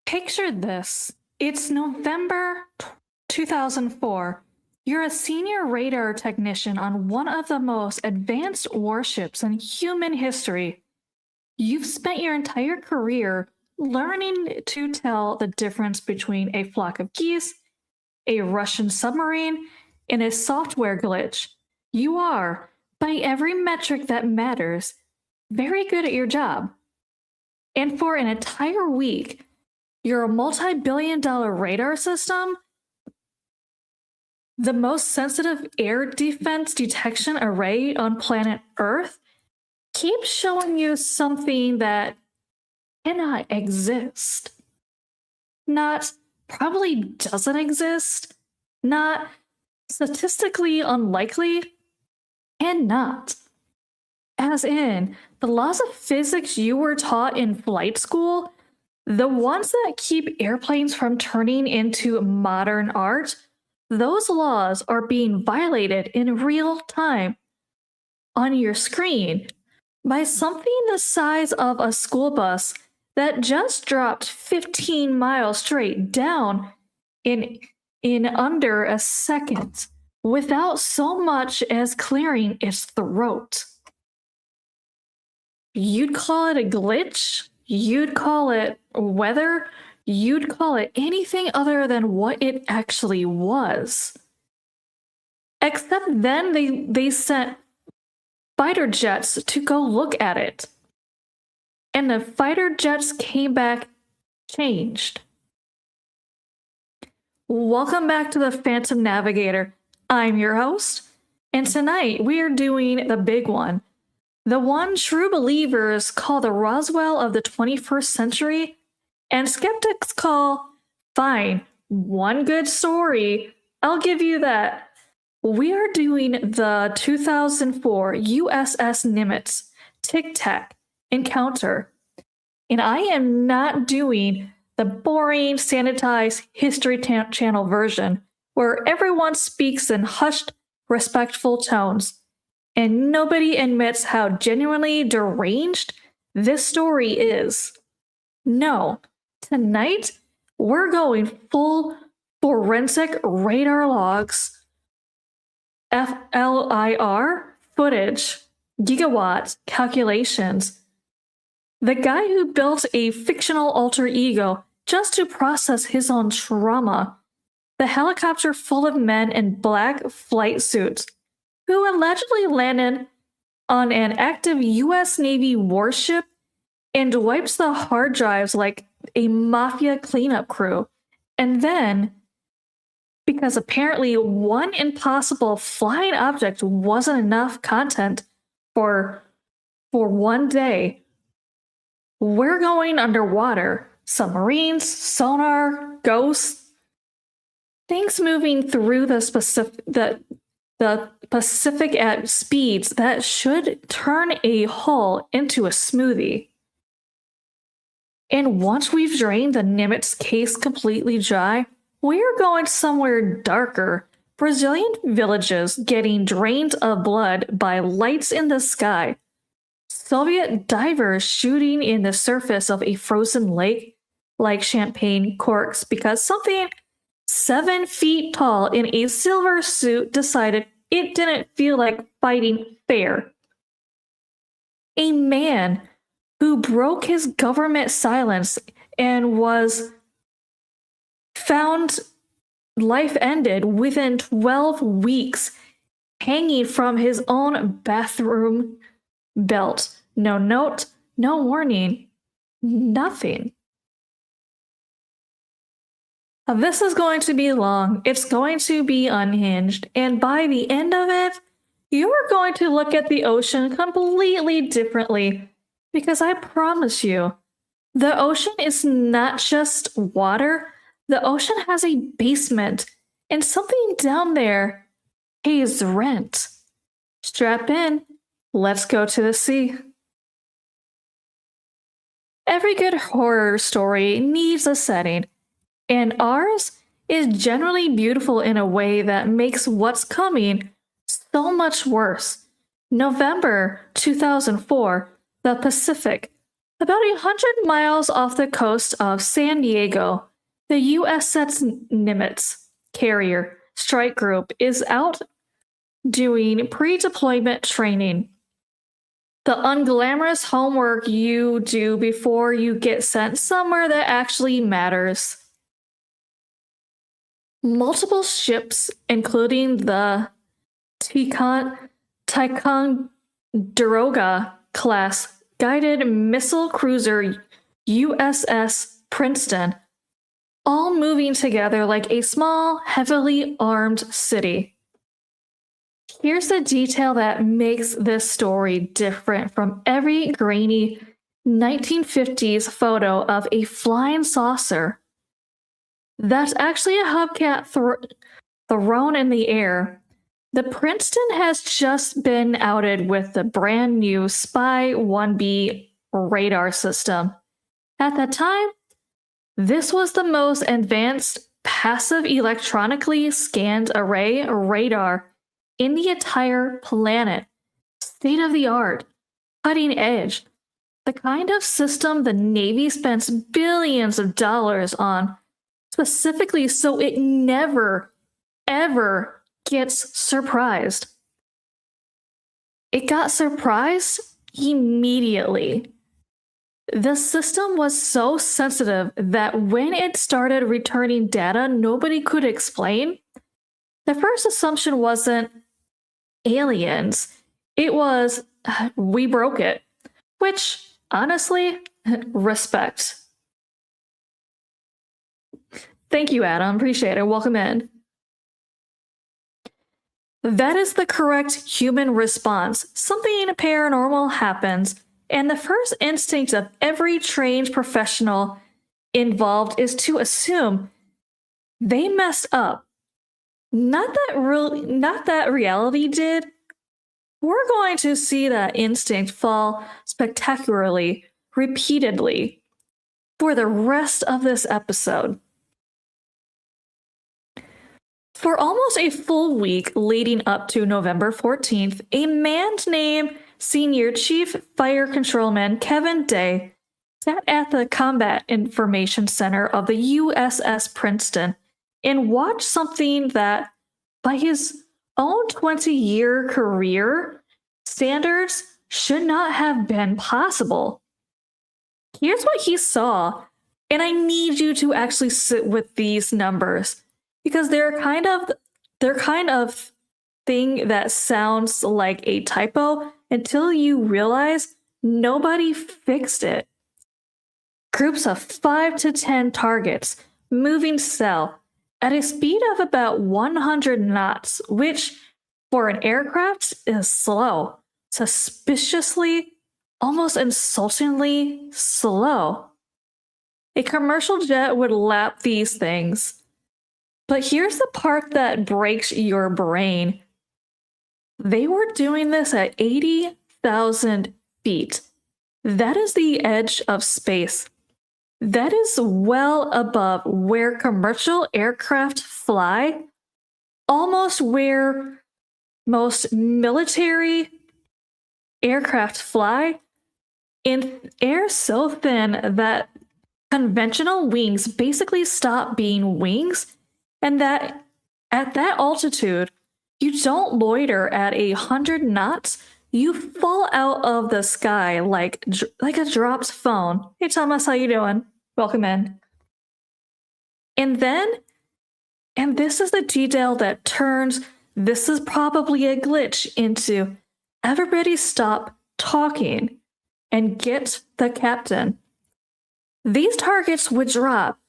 Picture this. It's November 2004. You're a senior radar technician on one of the most advanced warships in human history. You've spent your entire career learning to tell the difference between a flock of geese, a Russian submarine, and a software glitch. You are, by every metric that matters, very good at your job. And for an entire week, your multi-billion-dollar radar system, the most sensitive air defense detection array on planet Earth, keeps showing you something that cannot exist. Not probably doesn't exist, not statistically unlikely, and not. As in, the laws of physics you were taught in flight school, the ones that keep airplanes from turning into modern art, those laws are being violated in real time on your screen by something the size of a school bus that just dropped 15 miles straight down in under a second without so much as clearing its throat. You'd call it a glitch? You'd call it weather? You'd call it anything other than what it actually was. Except then they sent fighter jets to go look at it. And the fighter jets came back changed. Welcome back to the Phantom Navigator. I'm your host, and tonight we are doing the big one. The one true believers call the Roswell of the 21st century, and skeptics call, fine, one good story, I'll give you that. We are doing the 2004 USS Nimitz Tic Tac encounter, and I am not doing the boring, sanitized History Channel version where everyone speaks in hushed, respectful tones. And nobody admits how genuinely deranged this story is. No, tonight we're going full forensic radar logs, FLIR footage, gigawatt calculations. The guy who built a fictional alter ego just to process his own trauma. The helicopter full of men in black flight suits who allegedly landed on an active US Navy warship and wipes the hard drives like a mafia cleanup crew. And then, because apparently one impossible flying object wasn't enough content for one day, we're going underwater. Submarines, sonar, ghosts, things moving through the Pacific at speeds that should turn a hull into a smoothie. And once we've drained the Nimitz case completely dry, we're going somewhere darker. Brazilian villages getting drained of blood by lights in the sky. Soviet divers shooting in the surface of a frozen lake like champagne corks because something 7 feet tall in a silver suit decided it didn't feel like fighting fair. A man who broke his government silence and was found life ended within 12 weeks, hanging from his own bathroom belt. No note, no warning, nothing. This is going to be long, it's going to be unhinged, and by the end of it, you're going to look at the ocean completely differently, because I promise you, the ocean is not just water, the ocean has a basement, and something down there pays rent. Strap in, let's go to the sea. Every good horror story needs a setting. And ours is generally beautiful in a way that makes what's coming so much worse. November 2004, the Pacific, About 100 miles off the coast of San Diego, the USS Nimitz carrier strike group is out doing pre-deployment training. The unglamorous homework you do before you get sent somewhere that actually matters. Multiple ships, including the Ticonderoga class guided missile cruiser USS Princeton, all moving together like a small, heavily armed city. Here's the detail that makes this story different from every grainy 1950s photo of a flying saucer. That's actually a hubcap thrown in the air. The Princeton has just been outed with the brand new Spy 1B radar system. At that time, this was the most advanced passive electronically scanned array radar in the entire planet. State of the art, cutting edge, the kind of system the Navy spends billions of dollars on, specifically so it never, ever gets surprised. It got surprised immediately. The system was so sensitive that when it started returning data nobody could explain, the first assumption wasn't aliens. It was, we broke it. Which, honestly, respect. Thank you, Adam. Appreciate it. Welcome in. That is the correct human response. Something paranormal happens, and the first instinct of every trained professional involved is to assume they messed up. Not that reality did. We're going to see that instinct fall spectacularly, repeatedly, for the rest of this episode. For almost a full week leading up to November 14th, a man named Senior Chief Fire Controlman Kevin Day sat at the Combat Information Center of the USS Princeton and watched something that, by his own 20-year career standards, should not have been possible. Here's what he saw, and I need you to actually sit with these numbers, because they're kind of thing that sounds like a typo until you realize nobody fixed it. Groups of 5 to 10 targets moving south at a speed of about 100 knots, which for an aircraft is slow, suspiciously, almost insultingly slow. A commercial jet would lap these things. But here's the part that breaks your brain. They were doing this at 80,000 feet. That is the edge of space. That is well above where commercial aircraft fly, almost where most military aircraft fly, in air so thin that conventional wings basically stop being wings, and that at that altitude, you don't loiter at 100 knots. You fall out of the sky like a dropped phone. Hey Thomas, how you doing? Welcome in. And this is the detail that turns this is probably a glitch into everybody stop talking and get the captain. These targets would drop,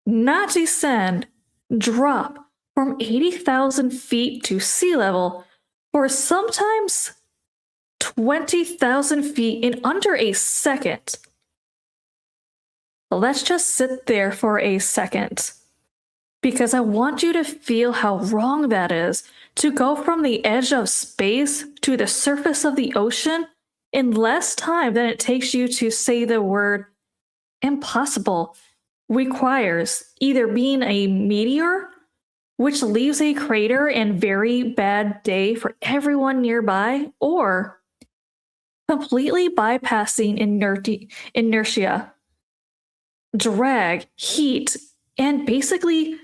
not descend, drop from 80,000 feet to sea level for sometimes 20,000 feet in under a second. Let's just sit there for a second, because I want you to feel how wrong that is to go from the edge of space to the surface of the ocean in less time than it takes you to say the word impossible. Requires either being a meteor, which leaves a crater and very bad day for everyone nearby, or completely bypassing inertia, drag, heat, and basically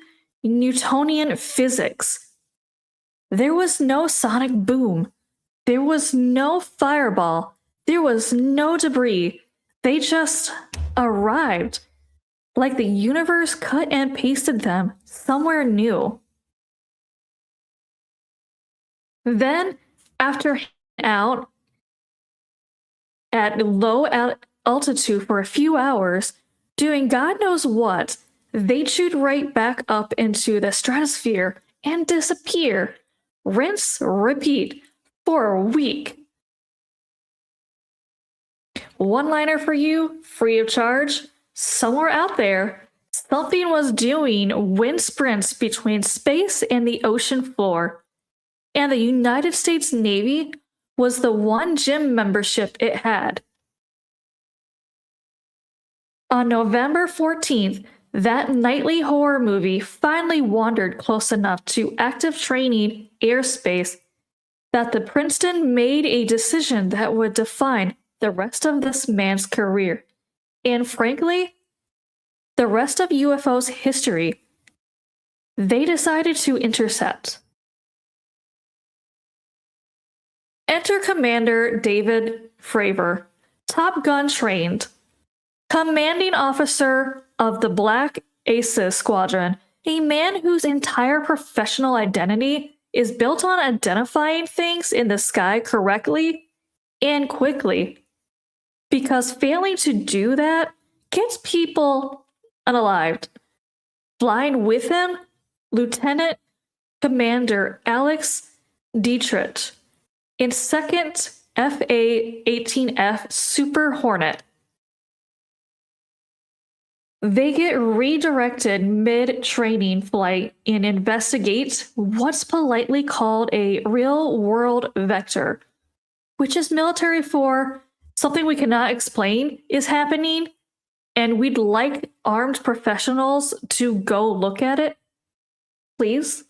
Newtonian physics. There was no sonic boom. There was no fireball. There was no debris. They just arrived, like the universe cut and pasted them somewhere new. Then, after hanging out at low altitude for a few hours, doing God knows what, they'd shoot right back up into the stratosphere and disappear. Rinse, repeat for a week. One-liner for you, free of charge. Somewhere out there, something was doing wind sprints between space and the ocean floor, and the United States Navy was the one gym membership it had. On November 14th, that nightly horror movie finally wandered close enough to active training airspace that the Princeton made a decision that would define the rest of this man's career, and frankly, the rest of UFO's history. They decided to intercept. Enter Commander David Fravor, Top Gun trained, commanding officer of the Black Aces Squadron, a man whose entire professional identity is built on identifying things in the sky correctly and quickly, because failing to do that gets people unalived. Flying with him, Lieutenant Commander Alex Dietrich in 2nd FA-18F Super Hornet. They get redirected mid-training flight and investigate what's politely called a real-world vector, which is military for something we cannot explain is happening, and we'd like armed professionals to go look at it. Please?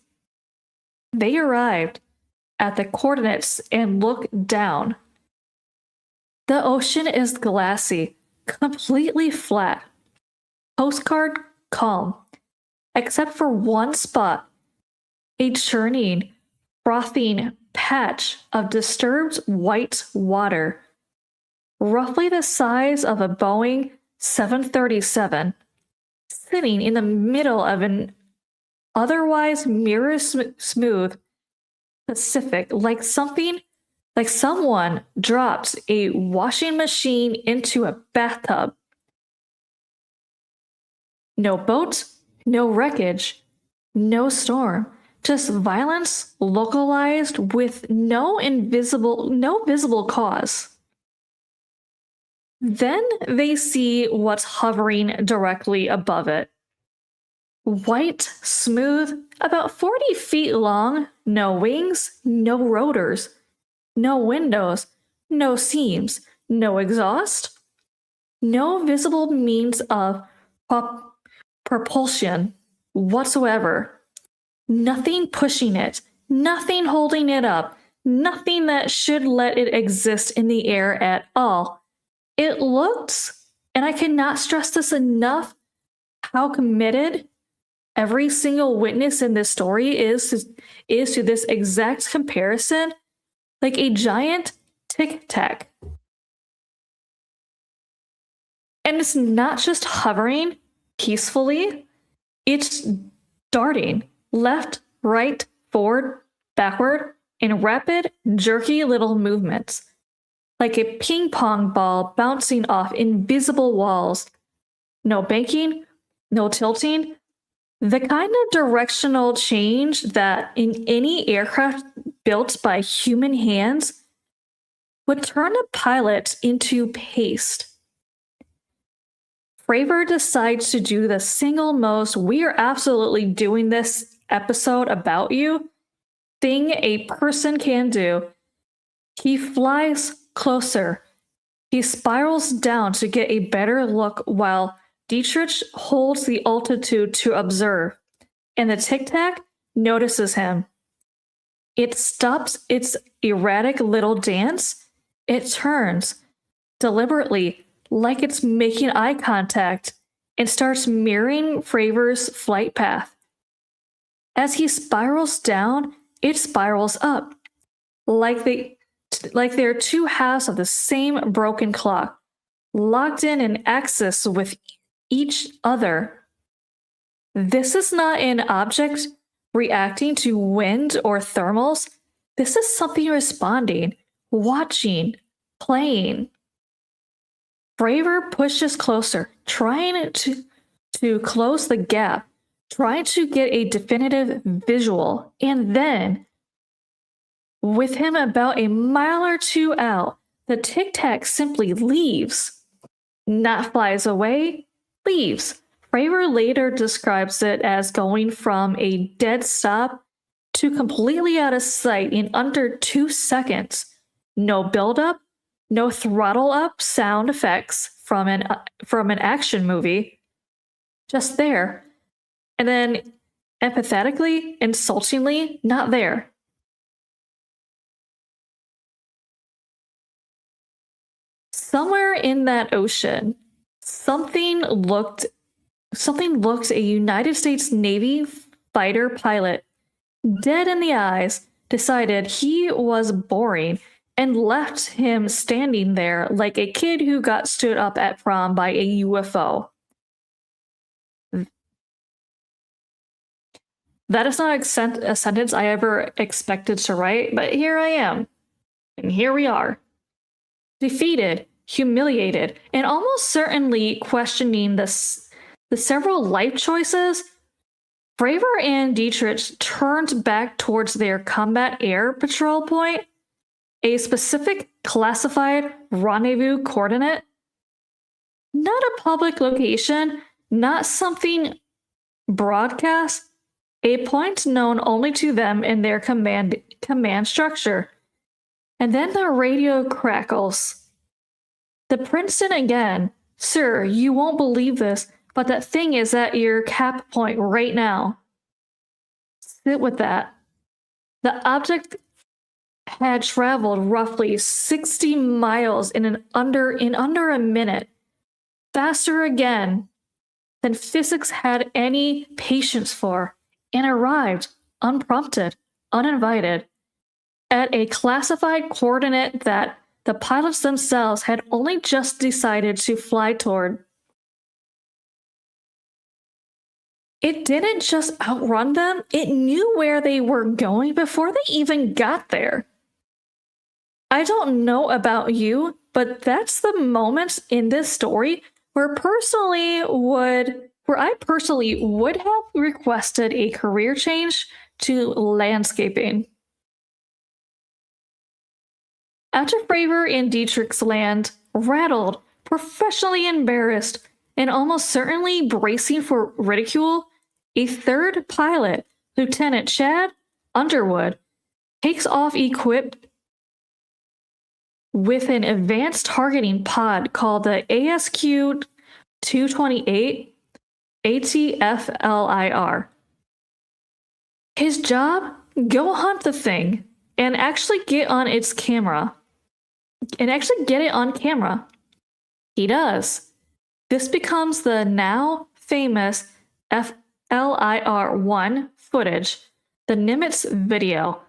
They arrived at the coordinates and look down. The ocean is glassy, completely flat. Postcard calm, except for one spot, a churning, frothing patch of disturbed white water, roughly the size of a Boeing 737, sitting in the middle of an otherwise mirror-smooth Pacific, like someone dropped a washing machine into a bathtub. No boat, no wreckage, no storm, just violence localized with no visible cause. Then they see what's hovering directly above it. White, smooth, about 40 feet long, no wings, no rotors, no windows, no seams, no exhaust, no visible means of propulsion whatsoever. Nothing pushing it, nothing holding it up, nothing that should let it exist in the air at all. It looks, and I cannot stress this enough, how committed every single witness in this story is to this exact comparison, like a giant Tic Tac. And it's not just hovering peacefully, it's darting left, right, forward, backward in rapid, jerky little movements, like a ping pong ball bouncing off invisible walls. No banking, no tilting. The kind of directional change that in any aircraft built by human hands would turn a pilot into paste. Fravor decides to do the single most "we are absolutely doing this episode about you" thing a person can do. He flies closer. He spirals down to get a better look while Dietrich holds the altitude to observe, and the Tic Tac notices him. It stops its erratic little dance It turns deliberately, like it's making eye contact, and starts mirroring Fravor's flight path. As he spirals down, it spirals up, like they're two halves of the same broken clock, locked in an axis with each other. This is not an object reacting to wind or thermals. This is something responding, watching, playing. Fravor pushes closer, trying to close the gap, trying to get a definitive visual, and then, with him about a mile or two out, the Tic Tac simply leaves. Not flies away, leaves. Fravor later describes it as going from a dead stop to completely out of sight in under 2 seconds. No buildup, no throttle up sound effects from an action movie. Just there. And then, empathetically, insultingly, not there. Somewhere in that ocean, something looked a United States Navy fighter pilot dead in the eyes, decided he was boring, and left him standing there like a kid who got stood up at prom by a UFO. That is not a sentence I ever expected to write, but here I am. And here we are. Defeated, humiliated, and almost certainly questioning the several life choices, Fravor and Dietrich turned back towards their combat air patrol point, a specific classified rendezvous coordinate. Not a public location, not something broadcast, a point known only to them in their command structure. And then the radio crackles. The Princeton again. Sir, you won't believe this, but that thing is at your cap point right now. Sit with that. The object had traveled roughly 60 miles in under a minute. Faster again than physics had any patience for, and arrived unprompted, uninvited, at a classified coordinate that the pilots themselves had only just decided to fly toward. It didn't just outrun them, it knew where they were going before they even got there. I don't know about you, but that's the moment in this story where I personally would have requested a career change to landscaping. After Fravor and Dietrich's land, rattled, professionally embarrassed, and almost certainly bracing for ridicule, a third pilot, Lieutenant Chad Underwood, takes off equipped with an advanced targeting pod called the ASQ-228 ATFLIR. His job? Go hunt the thing and actually get on its camera. And actually get it on camera. He does. This becomes the now famous FLIR-1 footage, the Nimitz video,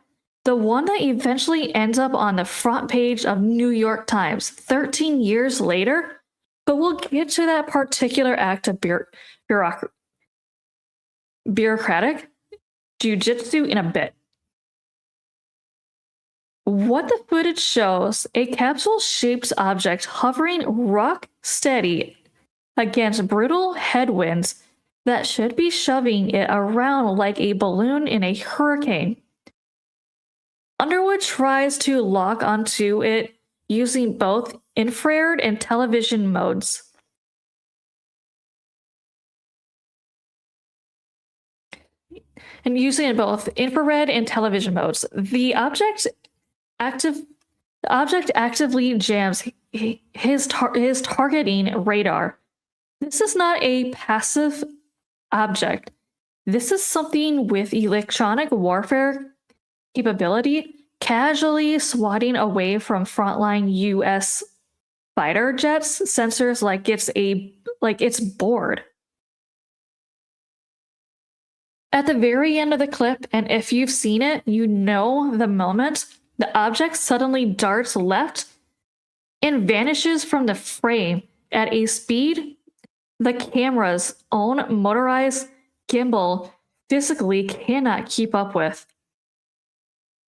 the one that eventually ends up on the front page of New York Times 13 years later. But we'll get to that particular act of bureaucratic jujitsu in a bit. What the footage shows, a capsule-shaped object hovering rock steady against brutal headwinds that should be shoving it around like a balloon in a hurricane. Underwood tries to lock onto it using both infrared and television modes. The object actively jams his targeting radar. This is not a passive object. This is something with electronic warfare capability casually swatting away from frontline US fighter jets sensors like it's bored. At the very end of the clip, and if you've seen it, you know the moment the object suddenly darts left and vanishes from the frame at a speed the camera's own motorized gimbal physically cannot keep up with.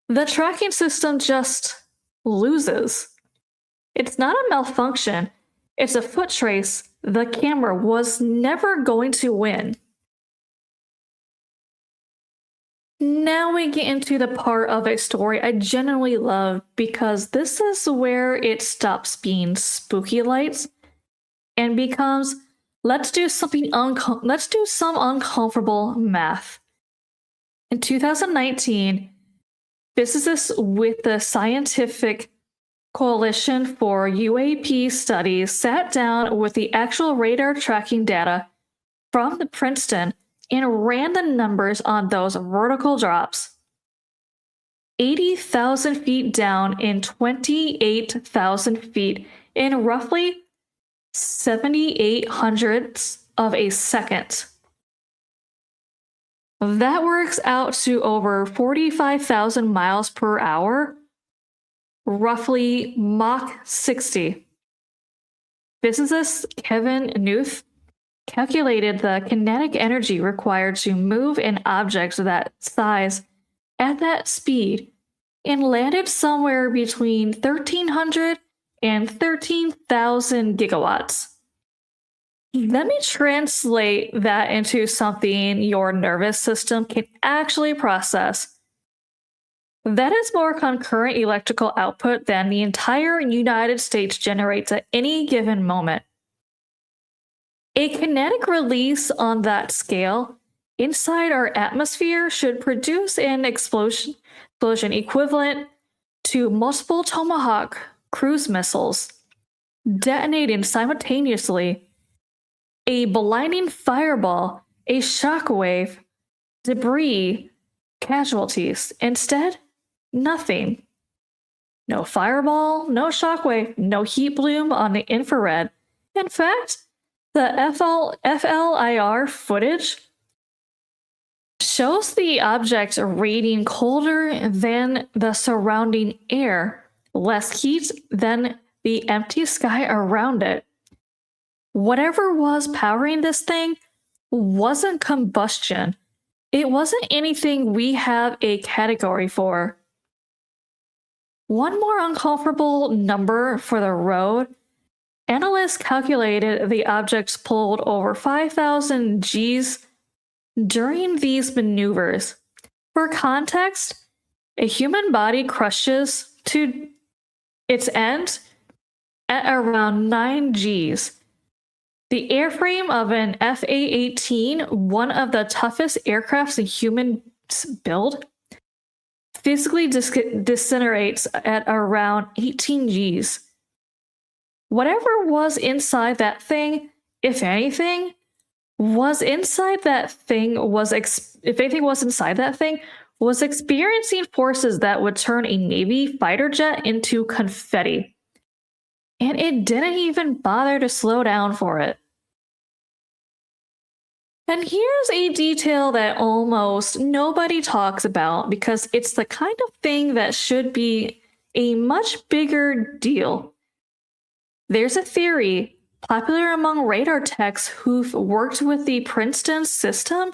The tracking system just loses. It's not a malfunction, it's a foot trace the camera was never going to win. Now we get into the part of a story I genuinely love because this is where it stops being spooky lights and becomes let's do some uncomfortable math. In 2019, physicists with the Scientific Coalition for UAP Studies sat down with the actual radar tracking data from the Princeton and ran the numbers on those vertical drops. 80,000 feet down and 28,000 feet in roughly 78 hundredths of a second. That works out to over 45,000 miles per hour, roughly Mach 60. Physicist Kevin Knuth calculated the kinetic energy required to move an object that size at that speed and landed somewhere between 1,300 and 13,000 gigawatts. Let me translate that into something your nervous system can actually process. That is more concurrent electrical output than the entire United States generates at any given moment. A kinetic release on that scale inside our atmosphere should produce an explosion equivalent to multiple Tomahawk cruise missiles detonating simultaneously, a blinding fireball, a shockwave, debris, casualties. Instead, nothing. No fireball, no shockwave, no heat bloom on the infrared. In fact, the FLIR footage shows the object radiating colder than the surrounding air, less heat than the empty sky around it. Whatever was powering this thing wasn't combustion. It wasn't anything we have a category for. One more uncomfortable number for the road. Analysts calculated the objects pulled over 5,000 Gs during these maneuvers. For context, a human body crushes to its end at around 9 Gs. The airframe of an FA-18, one of the toughest aircrafts in human build, physically disintegrates at around 18 Gs. Whatever was inside that thing, if anything, was experiencing forces that would turn a Navy fighter jet into confetti. And it didn't even bother to slow down for it. And here's a detail that almost nobody talks about because it's the kind of thing that should be a much bigger deal. There's a theory, popular among radar techs who've worked with the Princeton system,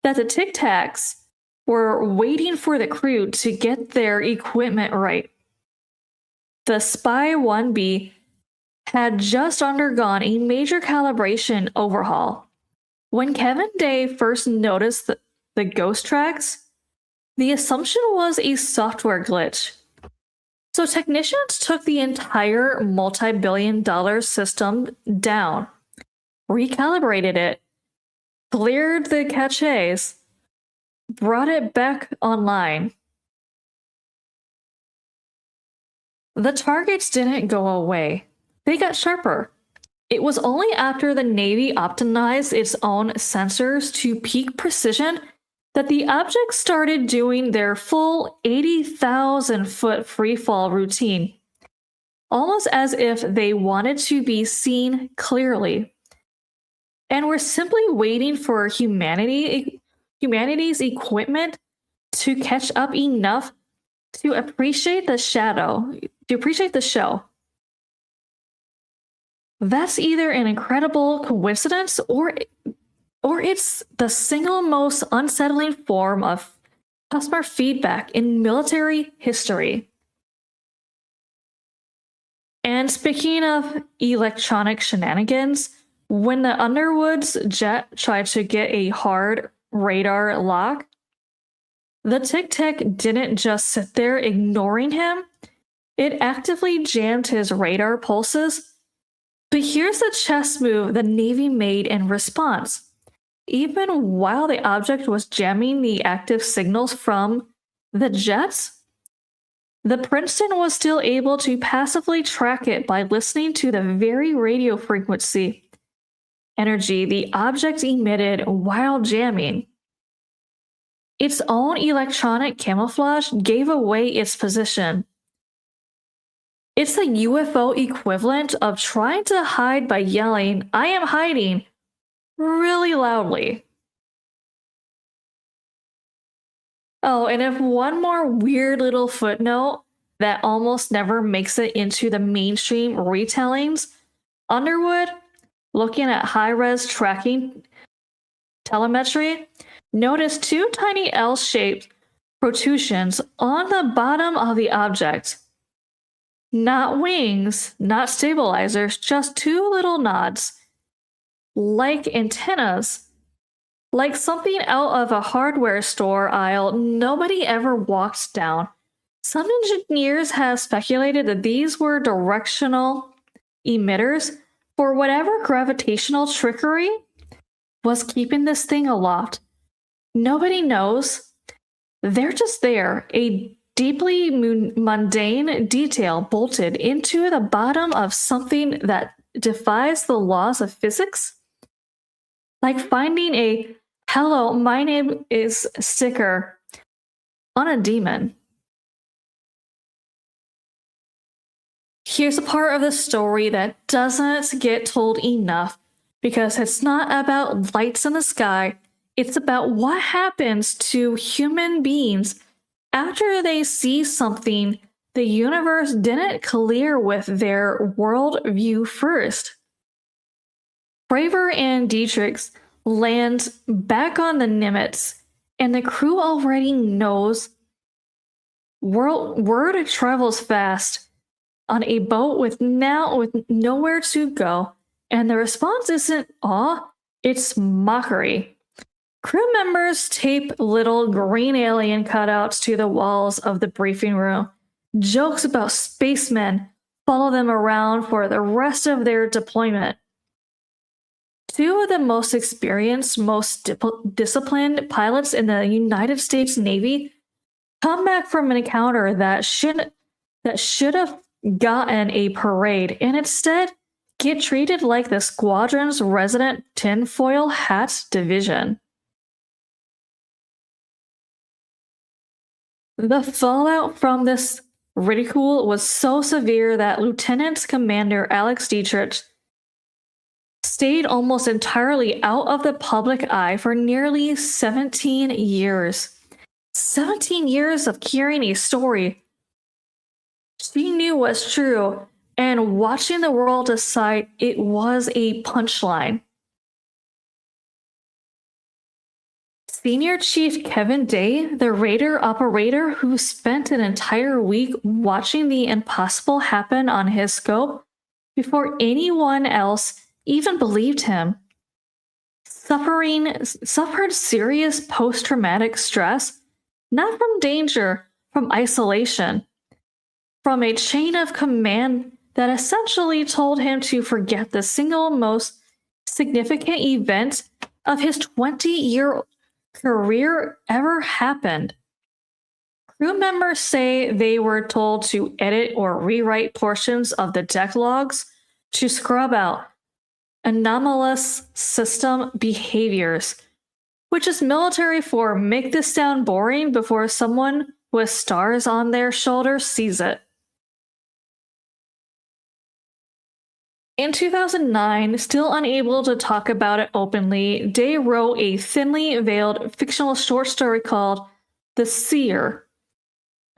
that the Tic Tacs were waiting for the crew to get their equipment right. The Spy 1B had just undergone a major calibration overhaul. When Kevin Day first noticed the ghost tracks, the assumption was a software glitch. So technicians took the entire multi-billion-dollar system down, recalibrated it, cleared the caches, brought it back online. The targets didn't go away. They got sharper. It was only after the Navy optimized its own sensors to peak precision that the objects started doing their full 80,000-foot freefall routine, almost as if they wanted to be seen clearly, and were simply waiting for humanity's equipment to catch up enough to appreciate the show. That's either an incredible coincidence or it's the single most unsettling form of customer feedback in military history. And speaking of electronic shenanigans, when the Underwood's jet tried to get a hard radar lock, the Tic Tac didn't just sit there ignoring him. It actively jammed his radar pulses. But here's the chess move the Navy made in response. Even while the object was jamming the active signals from the jets, the Princeton was still able to passively track it by listening to the very radio frequency energy the object emitted while jamming. Its own electronic camouflage gave away its position. It's the UFO equivalent of trying to hide by yelling, "I am hiding," really loudly. Oh, and if one more weird little footnote that almost never makes it into the mainstream retellings, Underwood, looking at high-res tracking telemetry, noticed two tiny L-shaped protrusions on the bottom of the object. Not wings, not stabilizers, just two little nods. Like antennas. Like something out of a hardware store aisle nobody ever walked down. Some engineers have speculated that these were directional emitters for whatever gravitational trickery was keeping this thing aloft. Nobody knows. They're just there, a deeply mundane detail bolted into the bottom of something that defies the laws of physics. Like finding a "Hello, my name is" sticker on a demon. Here's a part of the story that doesn't get told enough because it's not about lights in the sky. It's about what happens to human beings after they see something the universe didn't clear with their worldview first. Fravor and Dietrichs land back on the Nimitz, and the crew already knows word travels fast on a boat with nowhere to go, and the response isn't awe, it's mockery. Crew members tape little green alien cutouts to the walls of the briefing room. Jokes about spacemen follow them around for the rest of their deployment. Two of the most experienced, most disciplined pilots in the United States Navy come back from an encounter that should have gotten a parade and instead get treated like the squadron's resident tinfoil hat division. The fallout from this ridicule was so severe that Lieutenant Commander Alex Dietrich stayed almost entirely out of the public eye for nearly 17 years. 17 years of carrying a story she knew was true and watching the world decide it was a punchline. Senior Chief Kevin Day, the radar operator who spent an entire week watching the impossible happen on his scope before anyone else even believed him, suffered serious post-traumatic stress, not from danger, from isolation, from a chain of command that essentially told him to forget the single most significant event of his 20-year career ever happened. Crew members say they were told to edit or rewrite portions of the deck logs to scrub out anomalous system behaviors, which is military for make this sound boring before someone with stars on their shoulders sees it. In 2009, still unable to talk about it openly, Day wrote a thinly veiled fictional short story called The Seer,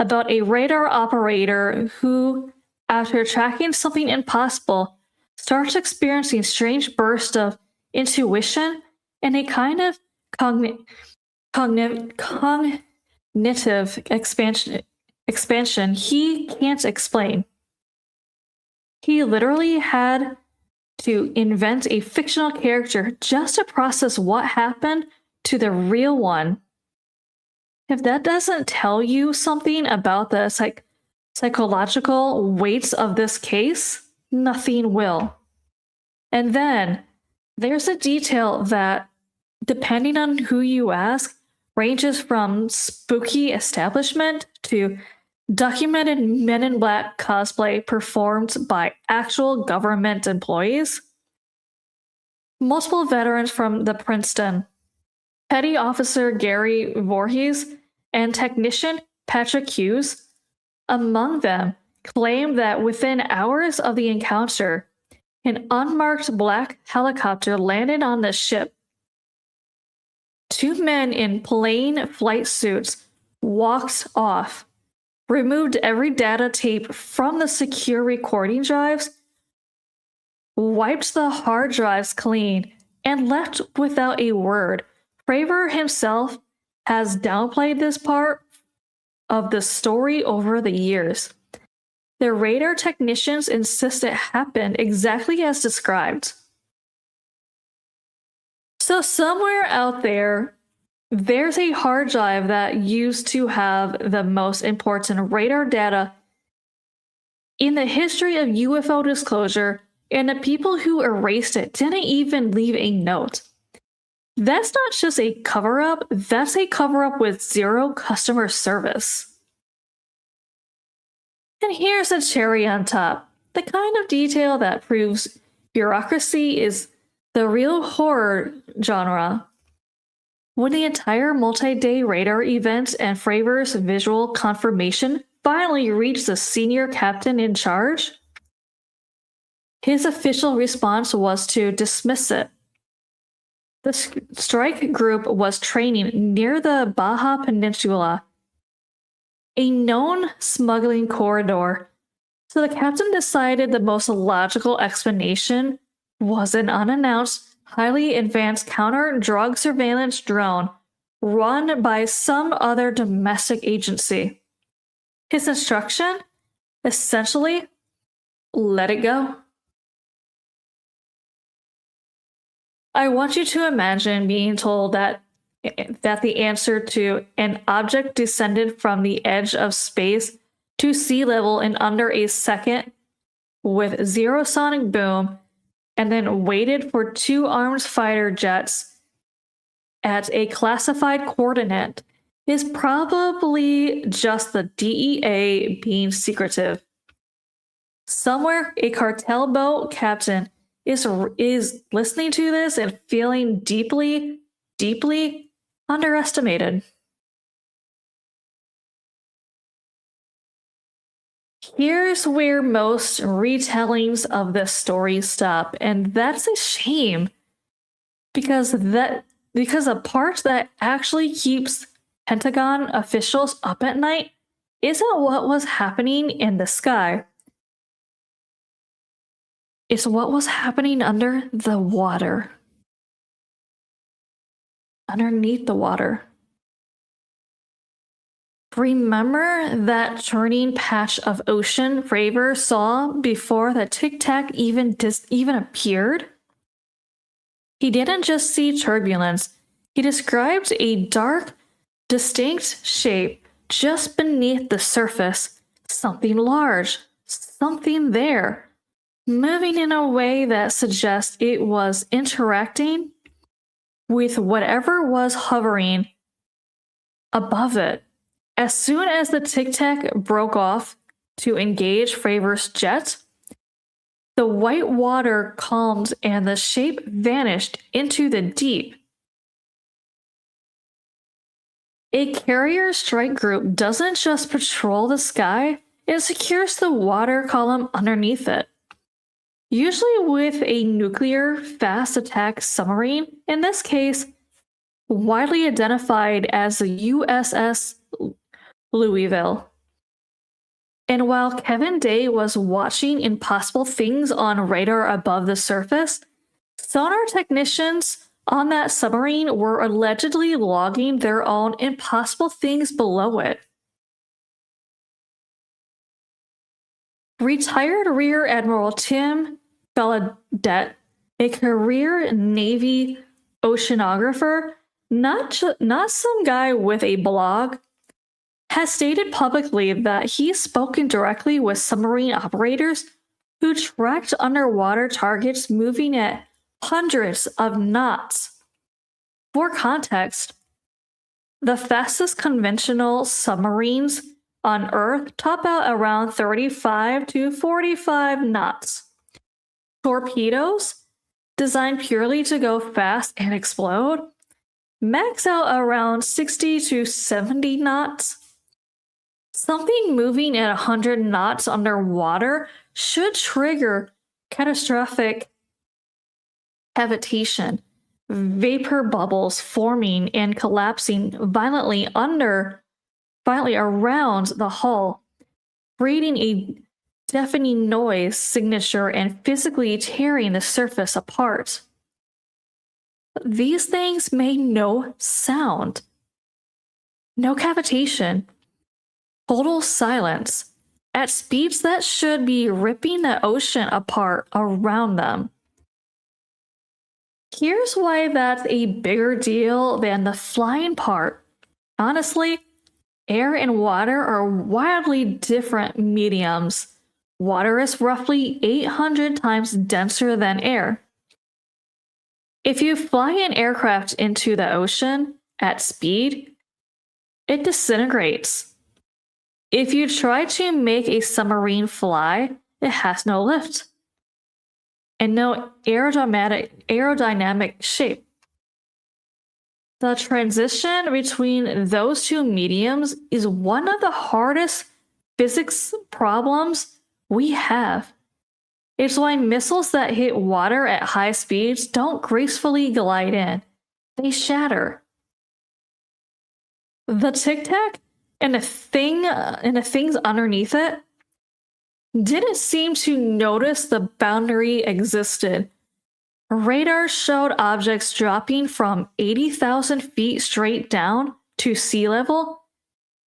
about a radar operator who, after tracking something impossible, starts experiencing strange bursts of intuition and a kind of cognitive expansion he can't explain. He literally had to invent a fictional character just to process what happened to the real one. If that doesn't tell you something about the psychological weights of this case, nothing will. And then there's a detail that, depending on who you ask, ranges from spooky establishment to documented Men in Black cosplay performed by actual government employees. Multiple veterans from the Princeton, Petty Officer Gary Voorhees, and technician Patrick Hughes, among them, claim that within hours of the encounter, an unmarked black helicopter landed on the ship. Two men in plain flight suits walked off, removed every data tape from the secure recording drives, wiped the hard drives clean, and left without a word. Fravor himself has downplayed this part of the story over the years. The radar technicians insist it happened exactly as described. So somewhere out there, there's a hard drive that used to have the most important radar data in the history of UFO disclosure, and the people who erased it didn't even leave a note. That's not just a cover-up, that's a cover-up with zero customer service. And here's the cherry on top, the kind of detail that proves bureaucracy is the real horror genre. When the entire multi-day radar event and Fravor's visual confirmation finally reached the senior captain in charge, his official response was to dismiss it. The strike group was training near the Baja Peninsula, a known smuggling corridor, so the captain decided the most logical explanation was an unannounced, highly advanced counter-drug surveillance drone run by some other domestic agency. His instruction? Essentially, let it go. I want you to imagine being told that the answer to an object descended from the edge of space to sea level in under a second with zero sonic boom, and then waited for two armed fighter jets at a classified coordinate is probably just the DEA being secretive. Somewhere, a cartel boat captain is listening to this and feeling deeply, deeply underestimated. Here's where most retellings of this story stop, and that's a shame, because a part that actually keeps Pentagon officials up at night isn't what was happening in the sky. It's what was happening under the water. Underneath the water. Remember that turning patch of ocean Fravor saw before the Tic Tac even appeared? He didn't just see turbulence. He described a dark, distinct shape just beneath the surface. Something large, something there, moving in a way that suggests it was interacting with whatever was hovering above it. As soon as the Tic Tac broke off to engage Fravor's jet, the white water calmed and the shape vanished into the deep. A carrier strike group doesn't just patrol the sky, it secures the water column underneath it. Usually with a nuclear fast attack submarine, in this case, widely identified as the USS Louisville. And while Kevin Day was watching impossible things on radar above the surface, sonar technicians on that submarine were allegedly logging their own impossible things below it. Retired Rear Admiral Tim Gallaudet, a career Navy oceanographer, not some guy with a blog, has stated publicly that he's spoken directly with submarine operators who tracked underwater targets moving at hundreds of knots. For context, the fastest conventional submarines on Earth top out around 35 to 45 knots. Torpedoes, designed purely to go fast and explode, max out around 60 to 70 knots. Something moving at 100 knots underwater should trigger catastrophic cavitation, vapor bubbles forming and collapsing violently around the hull, creating a deafening noise signature and physically tearing the surface apart. These things made no sound, no cavitation, total silence, at speeds that should be ripping the ocean apart around them. Here's why that's a bigger deal than the flying part. Honestly, air and water are wildly different mediums. Water is roughly 800 times denser than air. If you fly an aircraft into the ocean at speed, it disintegrates. If you try to make a submarine fly, it has no lift and no aerodynamic shape. The transition between those two mediums is one of the hardest physics problems we have. It's why missiles that hit water at high speeds don't gracefully glide in. They shatter. The Tic Tac and the things underneath it didn't seem to notice the boundary existed. Radar showed objects dropping from 80,000 feet straight down to sea level,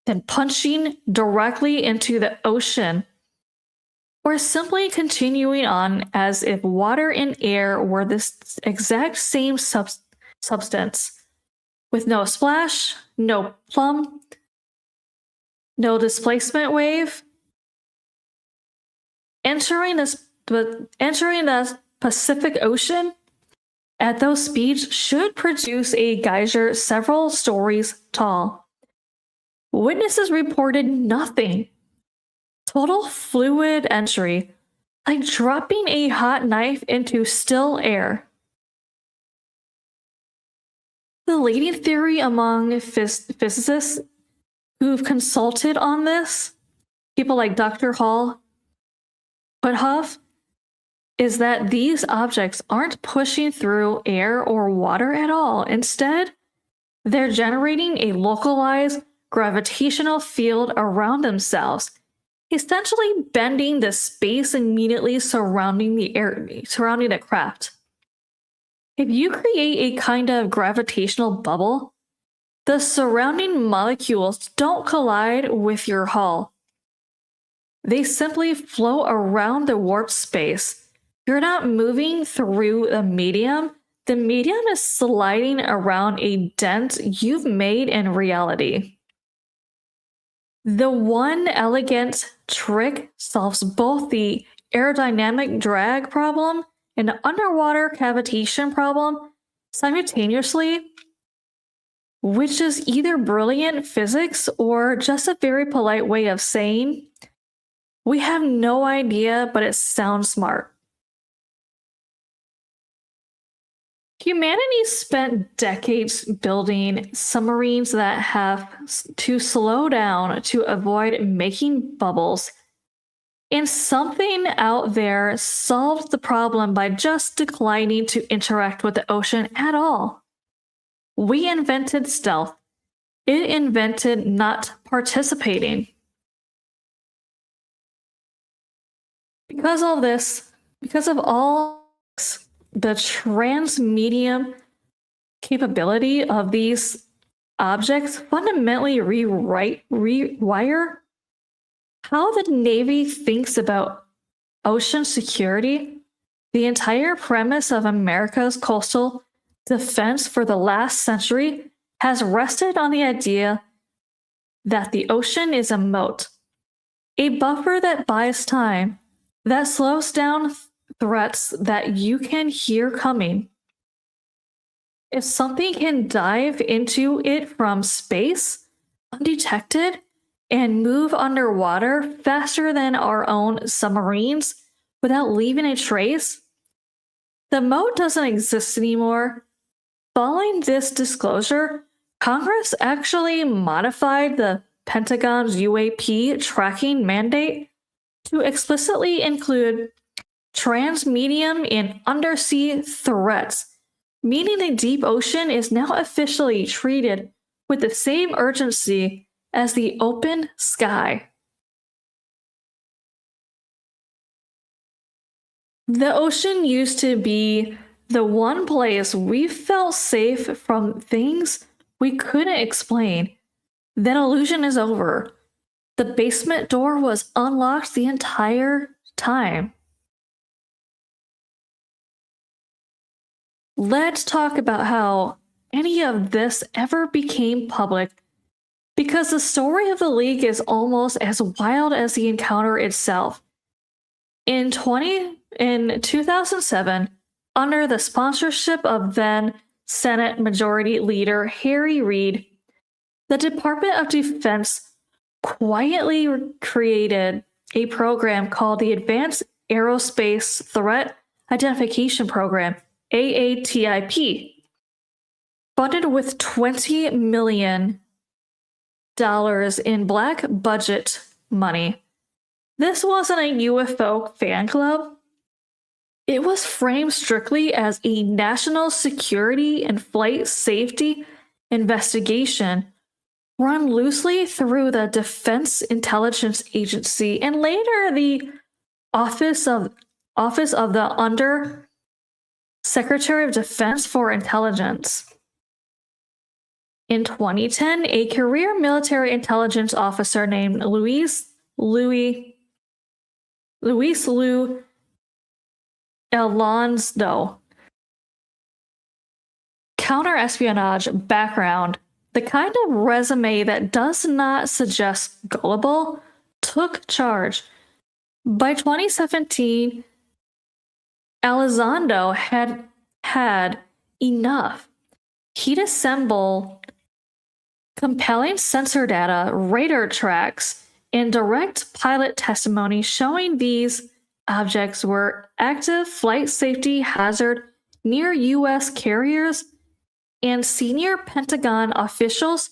then punching directly into the ocean, or simply continuing on as if water and air were this exact same substance, with no splash, no plumb, no displacement wave. Entering the Pacific Ocean at those speeds should produce a geyser several stories tall. Witnesses reported nothing. Total fluid entry, like dropping a hot knife into still air. The leading theory among physicists who've consulted on this, people like Dr. Puthoff, is that these objects aren't pushing through air or water at all. Instead, they're generating a localized gravitational field around themselves, essentially bending the space immediately surrounding the craft. If you create a kind of gravitational bubble, the surrounding molecules don't collide with your hull. They simply float around the warped space. You're not moving through the medium is sliding around a dent you've made in reality. The one elegant trick solves both the aerodynamic drag problem and the underwater cavitation problem simultaneously, which is either brilliant physics or just a very polite way of saying, we have no idea, but it sounds smart. Humanity spent decades building submarines that have to slow down to avoid making bubbles. And something out there solved the problem by just declining to interact with the ocean at all. We invented stealth. It invented not participating. Because of all this, the transmedium capability of these objects fundamentally rewire how the Navy thinks about ocean security. The entire premise of America's coastal defense for the last century has rested on the idea that the ocean is a moat, a buffer that buys time, that slows down threats that you can hear coming. If something can dive into it from space, undetected, and move underwater faster than our own submarines without leaving a trace, the moat doesn't exist anymore. Following this disclosure, Congress actually modified the Pentagon's UAP tracking mandate to explicitly include transmedium and undersea threats, meaning the deep ocean is now officially treated with the same urgency as the open sky. The ocean used to be the one place we felt safe from things we couldn't explain. That illusion is over. The basement door was unlocked the entire time. Let's talk about how any of this ever became public, because the story of the leak is almost as wild as the encounter itself. In 2007, under the sponsorship of then Senate Majority Leader Harry Reid, the Department of Defense quietly created a program called the Advanced Aerospace Threat Identification Program, AATIP, funded with $20 million in black budget money. This wasn't a UFO fan club. It was framed strictly as a national security and flight safety investigation run loosely through the Defense Intelligence Agency and later the Office of the Under Secretary of Defense for Intelligence. In 2010, a career military intelligence officer named Luis Lou Alonso, counter-espionage background, the kind of resume that does not suggest gullible, took charge. By 2017, Elizondo had enough. He'd assemble compelling sensor data, radar tracks, and direct pilot testimony showing these objects were active flight safety hazard near U.S. carriers, and senior Pentagon officials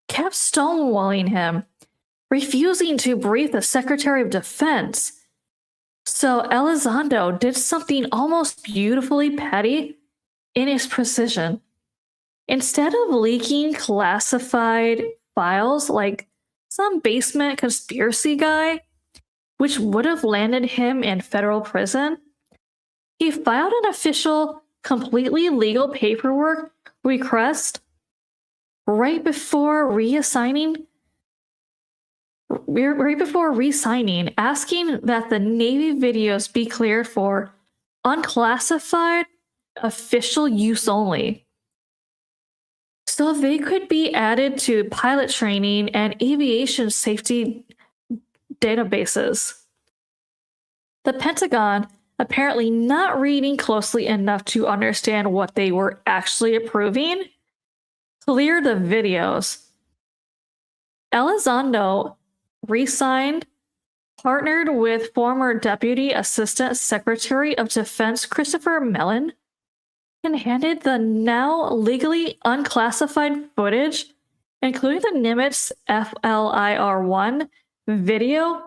kept stonewalling him, refusing to brief the Secretary of Defense. So Elizondo did something almost beautifully petty in its precision. Instead of leaking classified files like some basement conspiracy guy, which would have landed him in federal prison, he filed an official, completely legal paperwork request right before re-signing, asking that the Navy videos be cleared for unclassified official use only, so they could be added to pilot training and aviation safety databases. The Pentagon, apparently not reading closely enough to understand what they were actually approving, cleared the videos. Elizondo re-signed, partnered with former Deputy Assistant Secretary of Defense Christopher Mellon, and handed the now legally unclassified footage, including the Nimitz FLIR-1 video,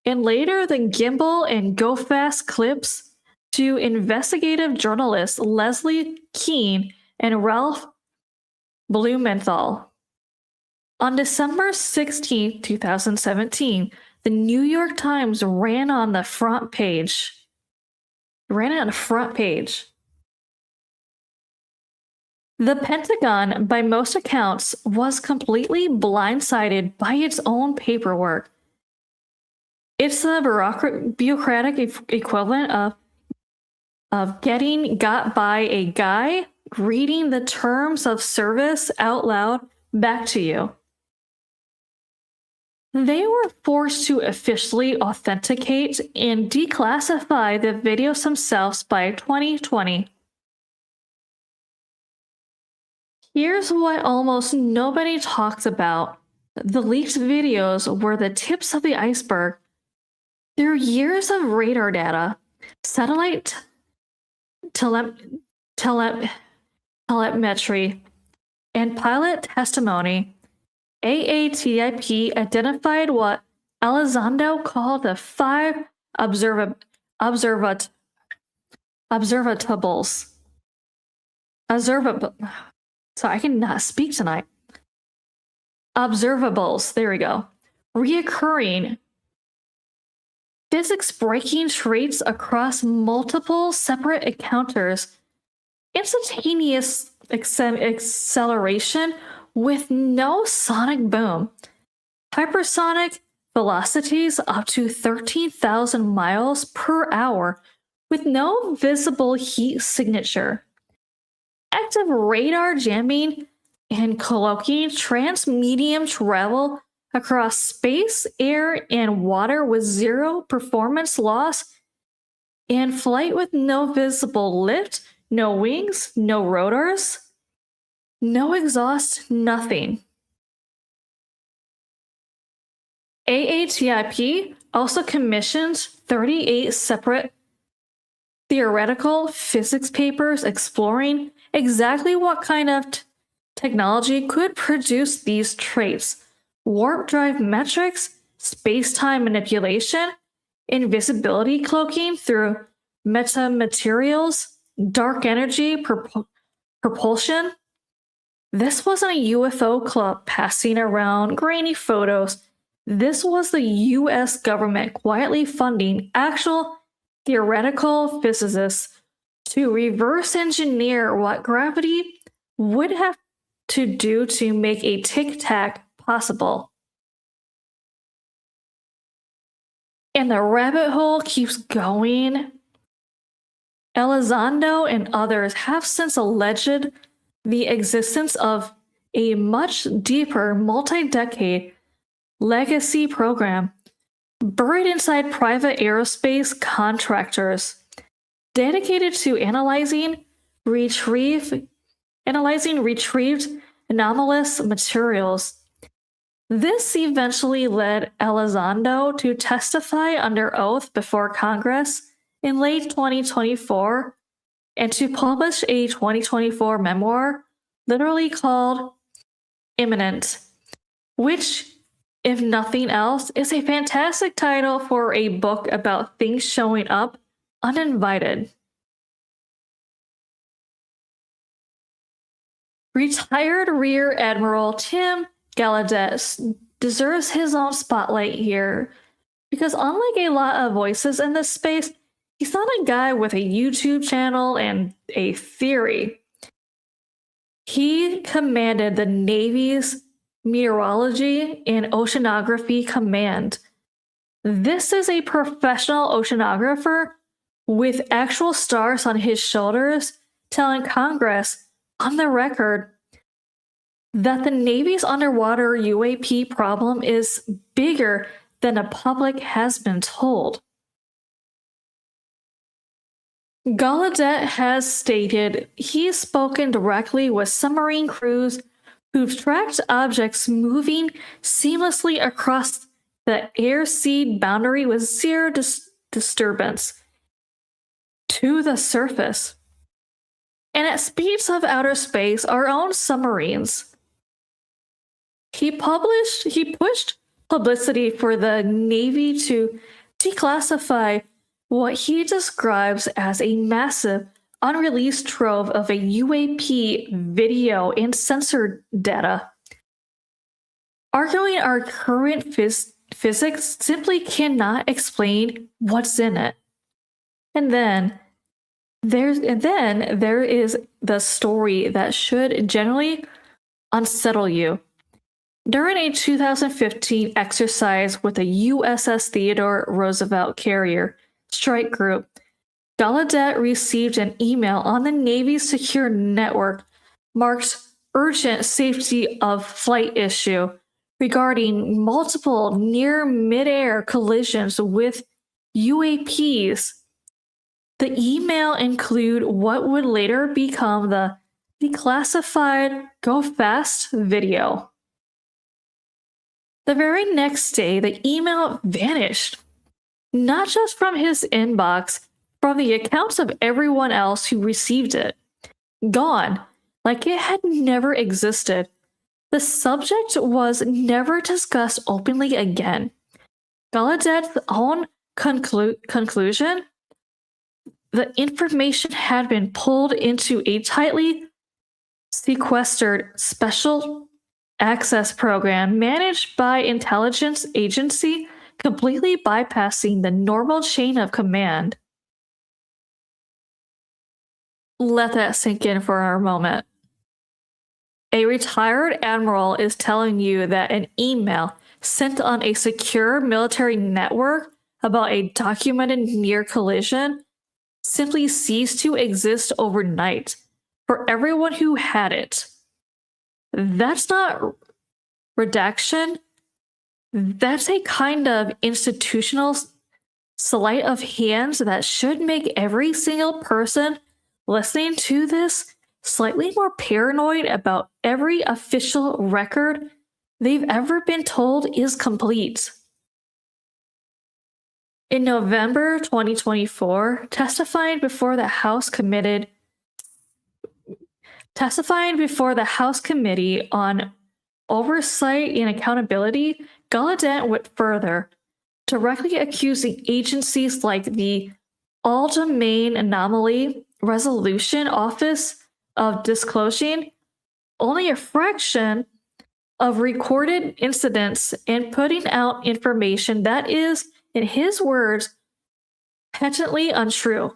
and later the gimbal and go fast clips, to investigative journalists Leslie Kean and Ralph Blumenthal. On December 16, 2017, the New York Times ran on the front page. The Pentagon, by most accounts, was completely blindsided by its own paperwork. It's the bureaucratic equivalent of getting got by a guy reading the terms of service out loud back to you. They were forced to officially authenticate and declassify the videos themselves by 2020. Here's what almost nobody talks about. The leaked videos were the tips of the iceberg. Through years of radar data, satellite telemetry, and pilot testimony, AATIP identified what Elizondo called the 5 observatables. Sorry, I cannot speak tonight. Observables, there we go. Reoccurring physics-breaking traits across multiple separate encounters, instantaneous acceleration with no sonic boom, hypersonic velocities up to 13,000 miles per hour with no visible heat signature, active radar jamming and cloaking, transmedium travel across space, air, and water with zero performance loss, and flight with no visible lift, no wings, no rotors, no exhaust, nothing. AATIP also commissioned 38 separate theoretical physics papers exploring exactly what kind of technology could produce these traits: warp drive metrics, space-time manipulation, invisibility cloaking through metamaterials, dark energy propulsion. This wasn't a UFO club passing around grainy photos. This was the US government quietly funding actual theoretical physicists to reverse engineer what gravity would have to do to make a Tic Tac possible. And the rabbit hole keeps going. Elizondo and others have since alleged the existence of a much deeper multi-decade legacy program buried inside private aerospace contractors dedicated to analyzing retrieved anomalous materials. This eventually led Elizondo to testify under oath before Congress in late 2024 and to publish a 2024 memoir literally called Imminent, which, if nothing else, is a fantastic title for a book about things showing up uninvited. Retired Rear Admiral Tim Gallaudet deserves his own spotlight here, because unlike a lot of voices in this space, he's not a guy with a YouTube channel and a theory. He commanded the Navy's Meteorology and Oceanography Command. This is a professional oceanographer with actual stars on his shoulders telling Congress on the record that the Navy's underwater UAP problem is bigger than the public has been told. Gallaudet has stated he's spoken directly with submarine crews who've tracked objects moving seamlessly across the air-sea boundary with zero disturbance to the surface. and at speeds of outer space, our own submarines. He pushed publicity for the Navy to declassify what he describes as a massive, unreleased trove of a UAP video and sensor data, arguing our current physics simply cannot explain what's in it. And then there is the story that should generally unsettle you. During a 2015 exercise with the USS Theodore Roosevelt carrier strike group, Gallaudet received an email on the Navy's secure network marked urgent safety of flight issue regarding multiple near mid-air collisions with UAPs. The email included what would later become the declassified Go Fast video. The very next day, the email vanished, not just from his inbox, from the accounts of everyone else who received it. Gone, like it had never existed. The subject was never discussed openly again. Gallaudet's own conclusion? The information had been pulled into a tightly sequestered special access program managed by intelligence agency, completely bypassing the normal chain of command. Let that sink in for a moment. A retired admiral is telling you that an email sent on a secure military network about a documented near collision simply ceased to exist overnight for everyone who had it. That's not redaction. That's a kind of institutional sleight of hand that should make every single person listening to this slightly more paranoid about every official record they've ever been told is complete. In November 2024, testifying before the House Committee on Oversight and Accountability, Gallaudet went further, directly accusing agencies like the All-Domain Anomaly Resolution Office of disclosing only a fraction of recorded incidents and putting out information that is, in his words, patently untrue.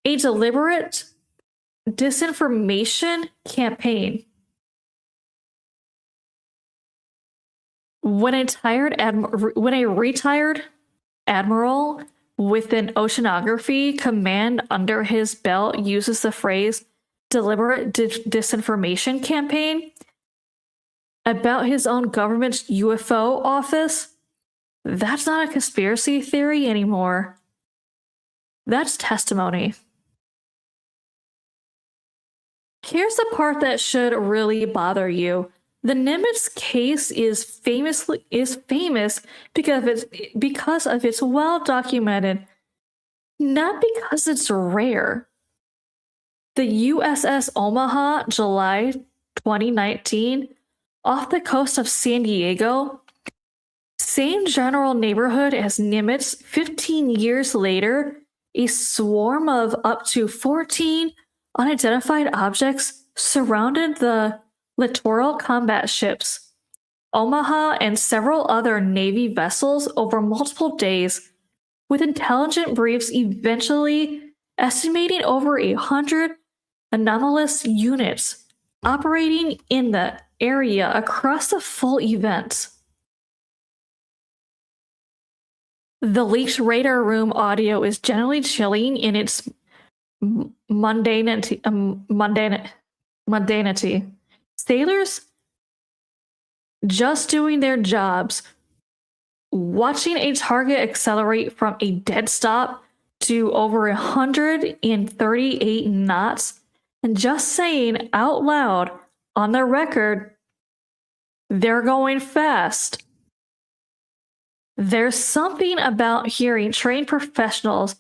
A deliberate disinformation campaign. When a retired admiral with an oceanography command under his belt uses the phrase deliberate disinformation campaign about his own government's UFO office, that's not a conspiracy theory anymore. That's testimony. Here's the part that should really bother you. The Nimitz case is famous because of its well-documented, not because it's rare. The USS Omaha, July 2019, off the coast of San Diego, same general neighborhood as Nimitz. 15 years later, a swarm of up to 14 unidentified objects surrounded the littoral combat ships, Omaha, and several other Navy vessels over multiple days, with intelligence briefs eventually estimating over 100 anomalous units operating in the area across the full event. The leaked radar room audio is generally chilling in its mundanity. Sailors just doing their jobs, watching a target accelerate from a dead stop to over 138 knots, and just saying out loud on the record, they're going fast. There's something about hearing trained professionals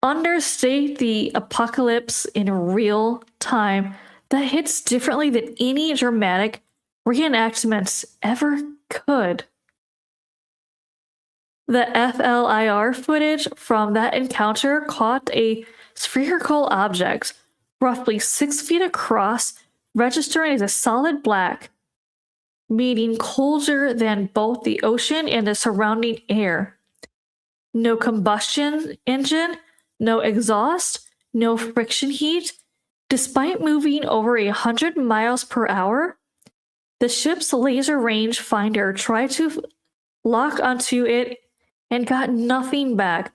understate the apocalypse in real time that hits differently than any dramatic reenactments ever could. The FLIR footage from that encounter caught a spherical object, roughly 6 feet across, registering as a solid black, meaning colder than both the ocean and the surrounding air. No combustion engine, no exhaust, no friction heat. Despite moving over 100 miles per hour, the ship's laser range finder tried to lock onto it and got nothing back.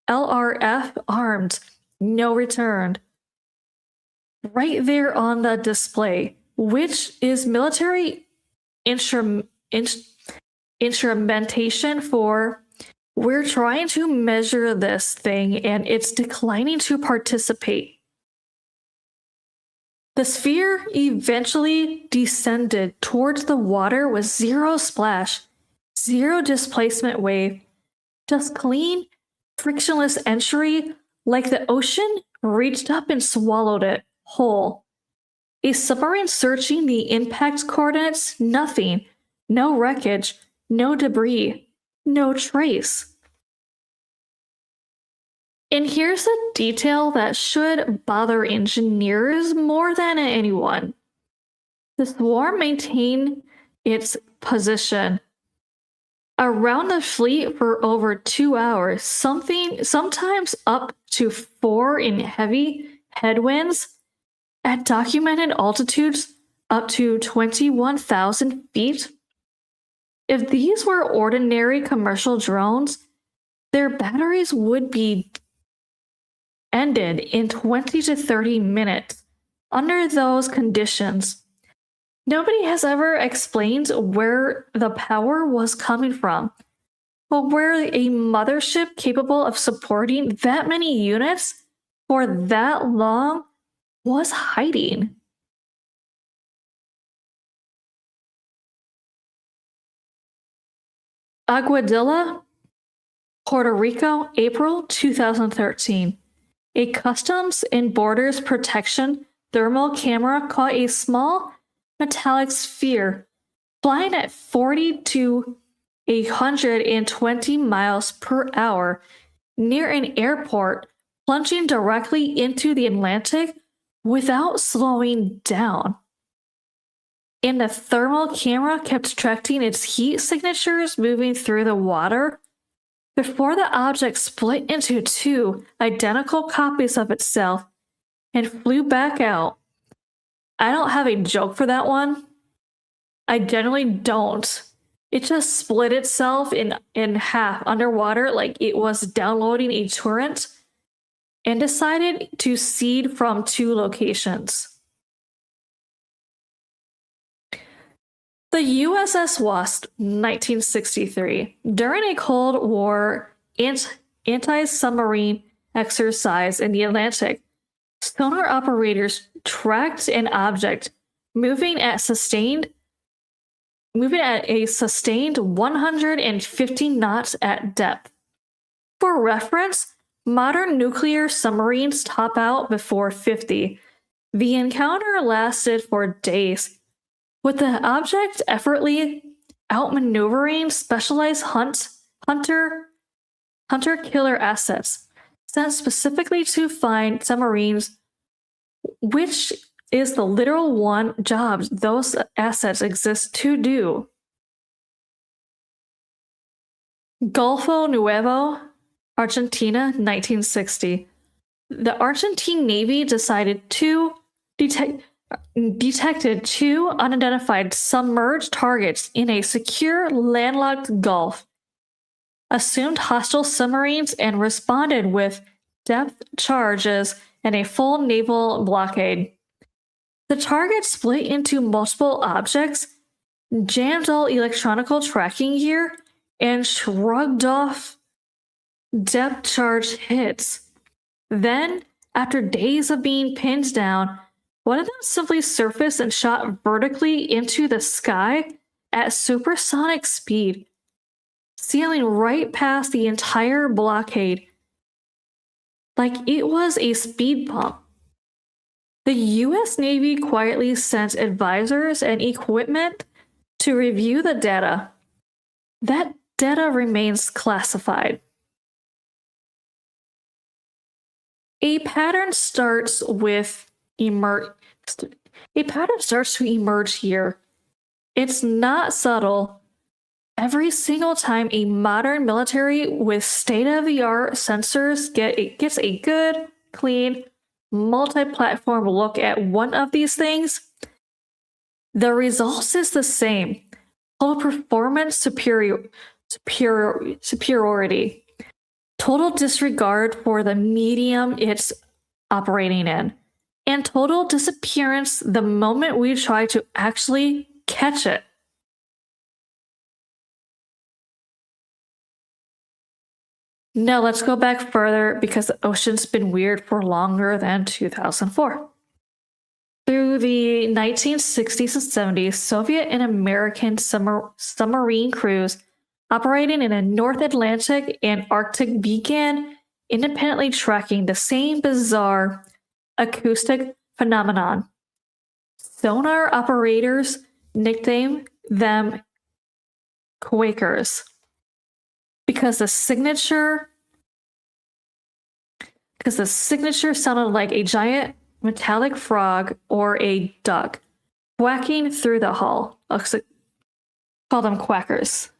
LRF armed, no return. Right there on the display, which is military instrumentation for we're trying to measure this thing and it's declining to participate. The sphere eventually descended towards the water with zero splash, zero displacement wave, just clean, frictionless entry like the ocean reached up and swallowed it whole. A submarine searching the impact coordinates, nothing, no wreckage, no debris, no trace. And here's the detail that should bother engineers more than anyone. The swarm maintained its position around the fleet for over 2 hours, sometimes up to 4 in heavy headwinds, at documented altitudes up to 21,000 feet. If these were ordinary commercial drones, their batteries would be ended in 20 to 30 minutes. Under those conditions, nobody has ever explained where the power was coming from, or where a mothership capable of supporting that many units for that long was hiding. Aguadilla, Puerto Rico, April 2013. A Customs and Borders Protection thermal camera caught a small metallic sphere flying at 40 to 120 miles per hour near an airport, plunging directly into the Atlantic without slowing down. And the thermal camera kept tracking its heat signatures moving through the water before the object split into 2 identical copies of itself and flew back out. I don't have a joke for that one. I generally don't. It just split itself in half underwater like it was downloading a torrent and decided to seed from 2 locations. The USS Wasp, 1963. During a Cold War anti-submarine exercise in the Atlantic, sonar operators tracked an object moving at a sustained 150 knots at depth. For reference, modern nuclear submarines top out before 50. The encounter lasted for days, with the object effortlessly outmaneuvering specialized hunter-killer assets sent specifically to find submarines, which is the literal one job those assets exist to do. Golfo Nuevo, Argentina, 1960. The Argentine Navy detected 2 unidentified submerged targets in a secure landlocked gulf, assumed hostile submarines, and responded with depth charges and a full naval blockade. The target split into multiple objects, jammed all electronic tracking gear, and shrugged off depth charge hits. Then, after days of being pinned down, one of them simply surfaced and shot vertically into the sky at supersonic speed, sailing right past the entire blockade. like it was a speed bump. The US Navy quietly sent advisors and equipment to review the data. That data remains classified. A pattern starts to emerge here. It's not subtle. Every single time a modern military with state-of-the-art sensors gets a good, clean, multi-platform look at one of these things, the result is the same: total performance superiority, total disregard for the medium it's operating in, and total disappearance the moment we try to actually catch it. Now let's go back further because the ocean's been weird for longer than 2004. Through the 1960s and 70s, Soviet and American submarine crews operating in the North Atlantic and Arctic began independently tracking the same bizarre acoustic phenomenon. Sonar operators nicknamed them Quakers because the signature sounded like a giant metallic frog or a duck quacking through the hull. Call them quackers.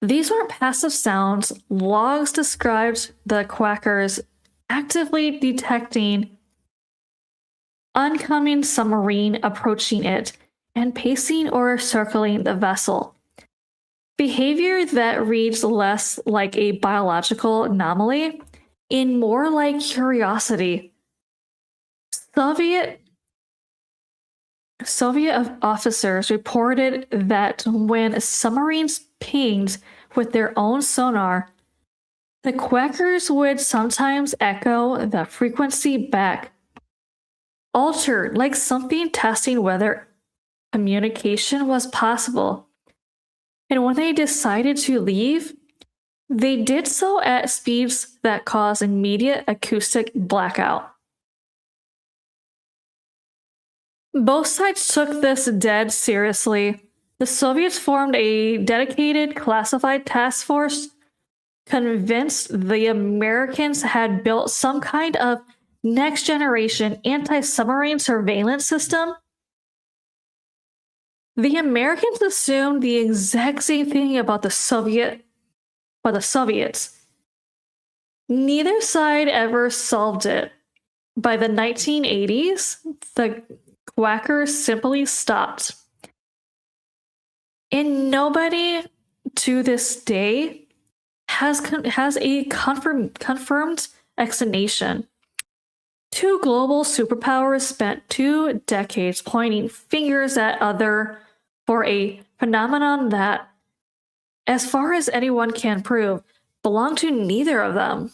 These weren't passive sounds. Logs described the quackers actively detecting oncoming submarine approaching it and pacing or circling the vessel. Behavior that reads less like a biological anomaly and more like curiosity. Soviet officers reported that when submarines pinged with their own sonar, the quackers would sometimes echo the frequency back, altered like something testing whether communication was possible. And when they decided to leave, they did so at speeds that caused immediate acoustic blackout. Both sides took this dead seriously. The Soviets formed a dedicated classified task force, convinced the Americans had built some kind of next-generation anti-submarine surveillance system. The Americans assumed the exact same thing about the Soviets. Neither side ever solved it. By the 1980s, the quackers simply stopped. And nobody to this day has a confirmed explanation. Two global superpowers spent 2 decades pointing fingers at other for a phenomenon that, as far as anyone can prove, belonged to neither of them.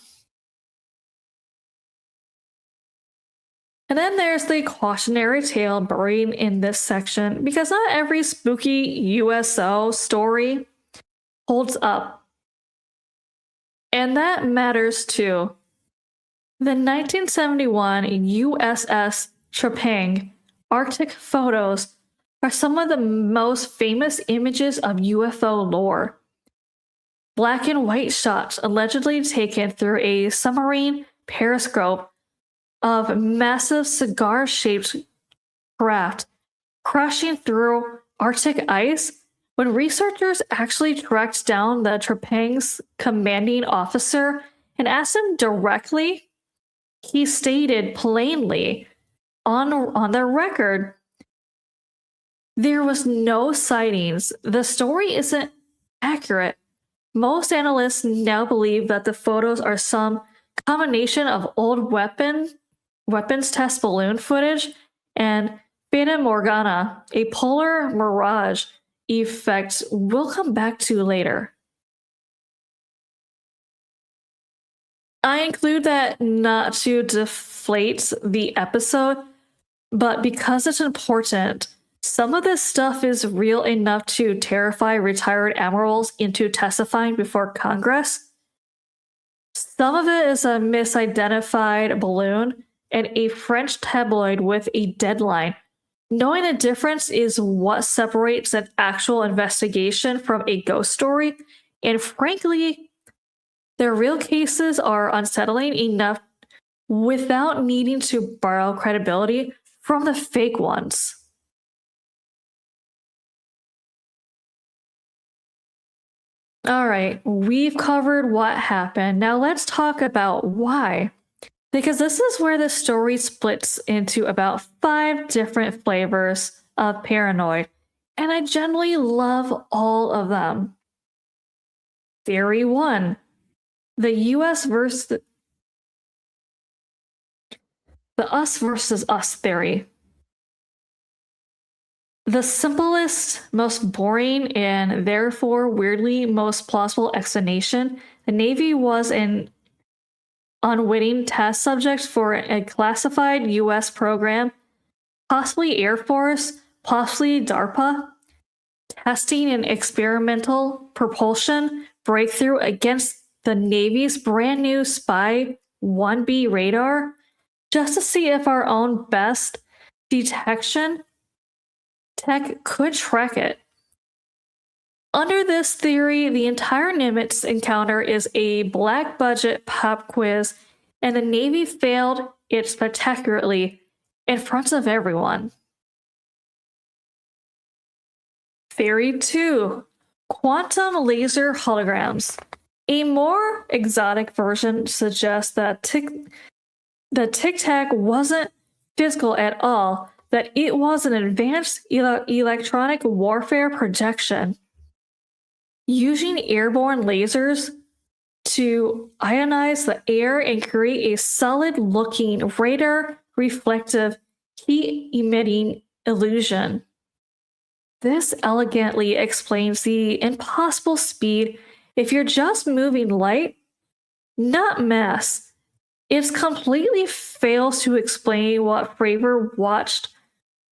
And then there's the cautionary tale buried in this section, because not every spooky USO story holds up. And that matters too. The 1971 USS Trepang Arctic photos are some of the most famous images of UFO lore. Black and white shots allegedly taken through a submarine periscope of massive cigar-shaped craft crashing through Arctic ice. When researchers actually tracked down the Trepang's commanding officer and asked him directly, he stated plainly on the record, there was no sightings. The story isn't accurate. Most analysts now believe that the photos are some combination of old weapons test balloon footage and Fata Morgana, a polar mirage effect we'll come back to later. I include that not to deflate the episode, but because it's important, some of this stuff is real enough to terrify retired admirals into testifying before Congress. Some of it is a misidentified balloon and a French tabloid with a deadline. Knowing the difference is what separates an actual investigation from a ghost story, and frankly, the real cases are unsettling enough without needing to borrow credibility from the fake ones. All right, we've covered what happened. Now let's talk about why. Because this is where the story splits into about 5 different flavors of paranoid, and I generally love all of them. Theory 1, the US versus the us versus us theory. The simplest, most boring, and therefore weirdly most plausible explanation, the Navy was an unwitting test subject for a classified US program, possibly Air Force, possibly DARPA, testing an experimental propulsion breakthrough against the Navy's brand new Spy 1B radar, just to see if our own best detection tech could track it. Under this theory, the entire Nimitz encounter is a black budget pop quiz, and the Navy failed it spectacularly in front of everyone. Theory 2, quantum laser holograms. A more exotic version suggests that the Tic Tac wasn't physical at all, that it was an advanced electronic warfare projection. Using airborne lasers to ionize the air and create a solid-looking radar-reflective, heat-emitting illusion. This elegantly explains the impossible speed if you're just moving light, not mass. It completely fails to explain what Fravor watched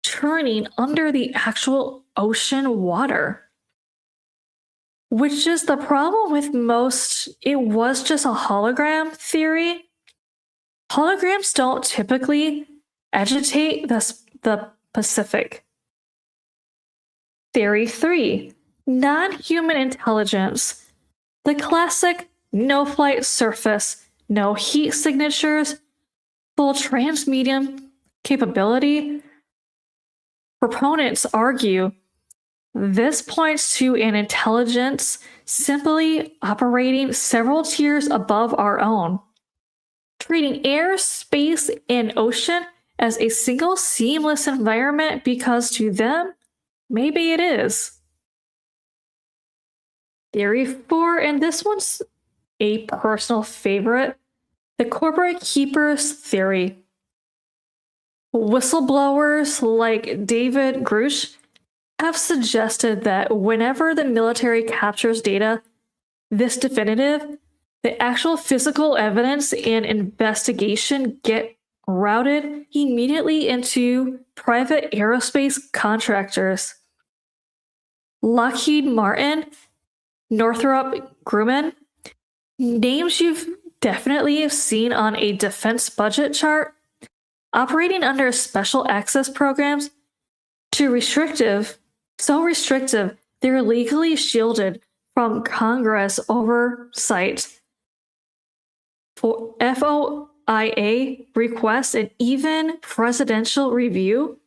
churning under the actual ocean water. Which is the problem with most, it was just a hologram theory. Holograms don't typically agitate the Pacific. Theory 3, non-human intelligence. The classic no flight surface, no heat signatures, full transmedium capability. Proponents argue this points to an intelligence simply operating several tiers above our own, treating air, space, and ocean as a single seamless environment because to them, maybe it is. Theory 4, and this one's a personal favorite, the corporate keepers theory. Whistleblowers like David Grush have suggested that whenever the military captures data this definitive, the actual physical evidence and investigation get routed immediately into private aerospace contractors. Lockheed Martin, Northrop Grumman, names you've definitely seen on a defense budget chart, operating under special access programs so restrictive they're legally shielded from Congress oversight for FOIA requests and even presidential review.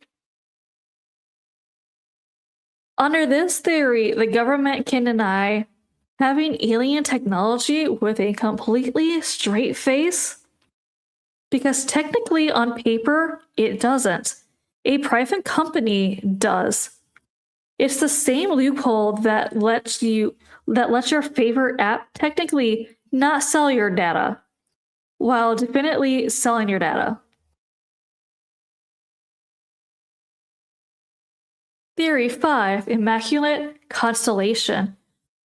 Under this theory, the government can deny having alien technology with a completely straight face, because technically on paper, it doesn't. A private company does. It's the same loophole that lets your favorite app technically not sell your data, while definitely selling your data. Theory 5, Immaculate Constellation.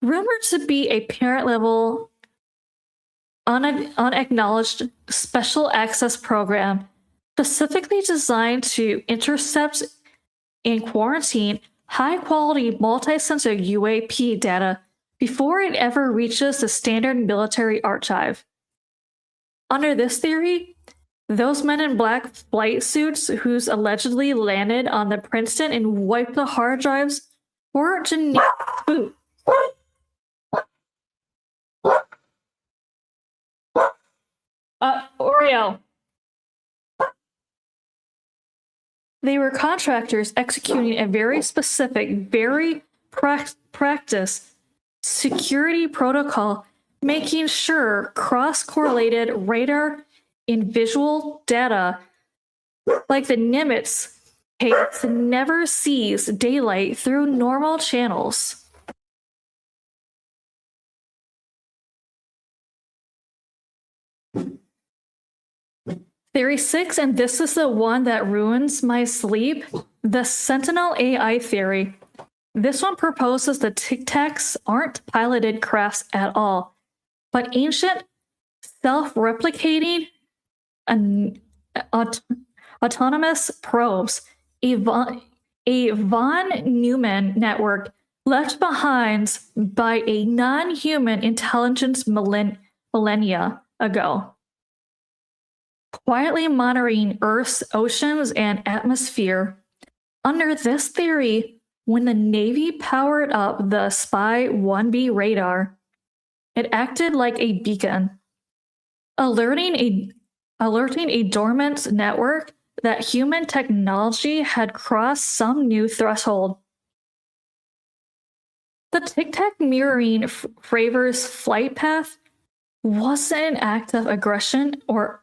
Rumored to be a parent-level, unacknowledged special access program specifically designed to intercept and quarantine high-quality multi-sensor UAP data before it ever reaches the standard military archive. Under this theory, those men in black flight suits who's allegedly landed on the Princeton and wiped the hard drives were genetic spoofs. Oreo. They were contractors executing a very specific, very practice security protocol, making sure cross-correlated radar and visual data, like the Nimitz case, never sees daylight through normal channels. Theory 6, and this is the one that ruins my sleep, the Sentinel AI theory. This one proposes the Tic Tacs aren't piloted crafts at all, but ancient, self-replicating, autonomous probes, a von Neumann network left behind by a non-human intelligence millennia ago, quietly monitoring Earth's oceans and atmosphere. Under this theory, when the Navy powered up the Spy 1B radar, it acted like a beacon, alerting a dormant network that human technology had crossed some new threshold. The Tic Tac mirroring Fravor's flight path wasn't an act of aggression or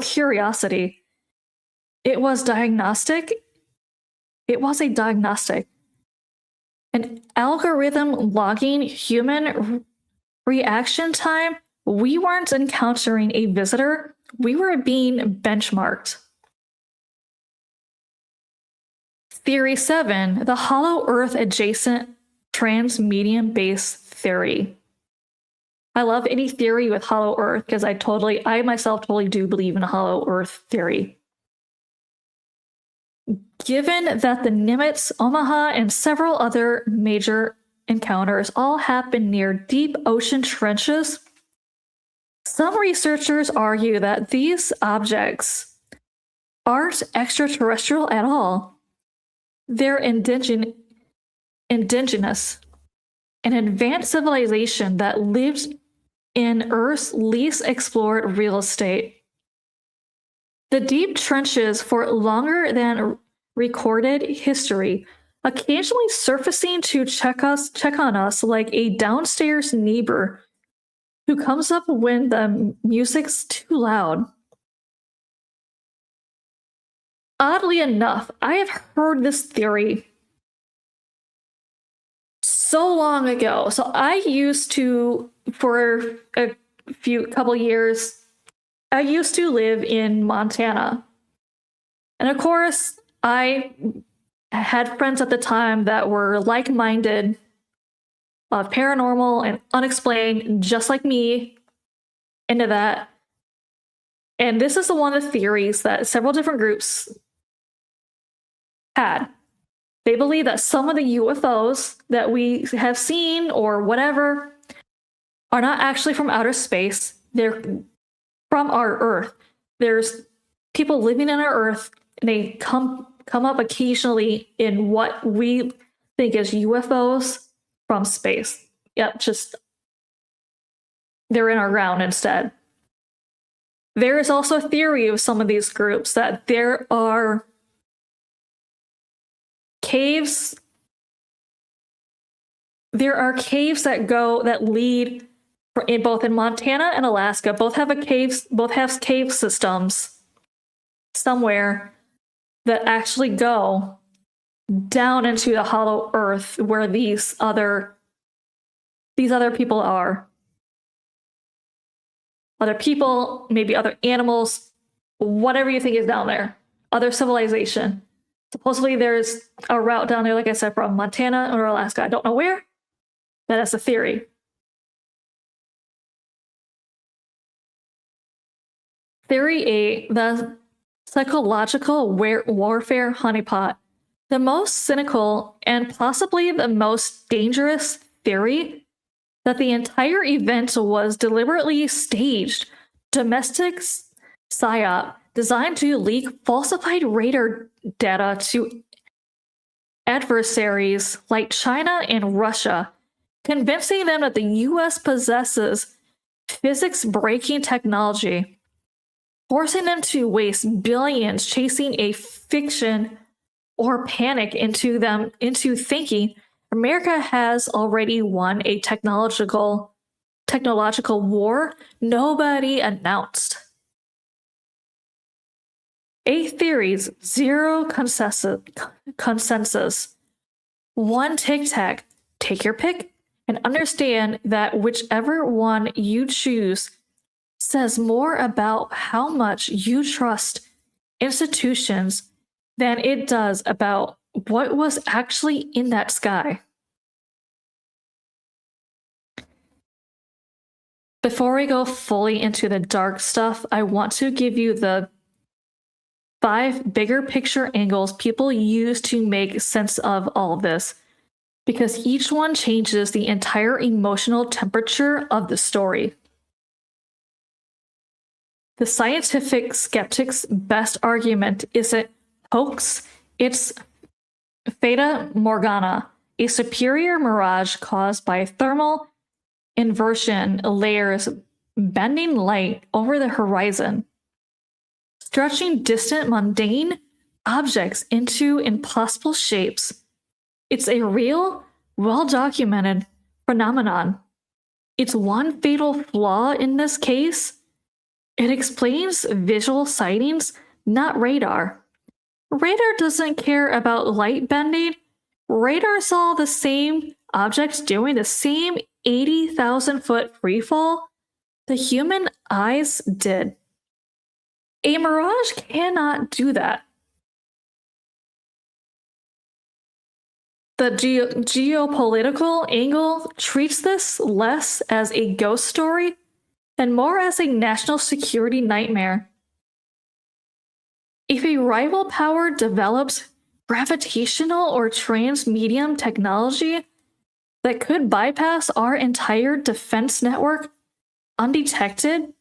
curiosity. It was diagnostic. It was a diagnostic. An algorithm logging human reaction time. We weren't encountering a visitor. We were being benchmarked. Theory 7, the hollow Earth adjacent trans-medium base theory. I love any theory with hollow Earth because I myself totally do believe in a hollow Earth theory. Given that the Nimitz, Omaha, and several other major encounters all happened near deep ocean trenches, some researchers argue that these objects aren't extraterrestrial at all. They're indigenous, an advanced civilization that lives in Earth's least explored real estate. The deep trenches, for longer than recorded history, occasionally surfacing to check on us like a downstairs neighbor who comes up when the music's too loud. Oddly enough, I have heard this theory so long ago. So I used to, for a couple years, I used to live in Montana. And of course, I had friends at the time that were like-minded, of paranormal and unexplained, just like me, into that. And this is one of the theories that several different groups had. They believe that some of the UFOs that we have seen or whatever are not actually from outer space. They're from our Earth. There's people living on our Earth, and they come up occasionally in what we think is UFOs from space. Yep, just they're in our ground instead. There is also a theory of some of these groups that there are caves. There are caves that lead both in Montana and Alaska. Both have cave systems somewhere that actually go down into the hollow Earth where these other people are. Other people, maybe other animals, whatever you think is down there. Other civilization. Supposedly there's a route down there, like I said, from Montana or Alaska. I don't know where. That is a theory. Theory 8, the psychological warfare honeypot. The most cynical and possibly the most dangerous theory that the entire event was deliberately staged domestic psyop designed to leak falsified radar data to adversaries like China and Russia, convincing them that the US possesses physics-breaking technology, forcing them to waste billions chasing a fiction or panic into thinking America has already won a technological war nobody announced. 8 theories, 0 consensus. 1 Tic Tac. Take your pick and understand that whichever one you choose says more about how much you trust institutions than it does about what was actually in that sky. Before we go fully into the dark stuff, I want to give you the 5 bigger picture angles people use to make sense of all this, because each one changes the entire emotional temperature of the story. The scientific skeptic's best argument isn't hoax, it's Fata Morgana, a superior mirage caused by thermal inversion layers bending light over the horizon, stretching distant mundane objects into impossible shapes. It's a real, well-documented phenomenon. Its one fatal flaw in this case: it explains visual sightings, not radar. Radar doesn't care about light bending. Radar saw the same objects doing the same 80,000-foot freefall the human eyes did. A mirage cannot do that. The geopolitical angle treats this less as a ghost story and more as a national security nightmare. If a rival power develops gravitational or transmedium technology that could bypass our entire defense network undetected,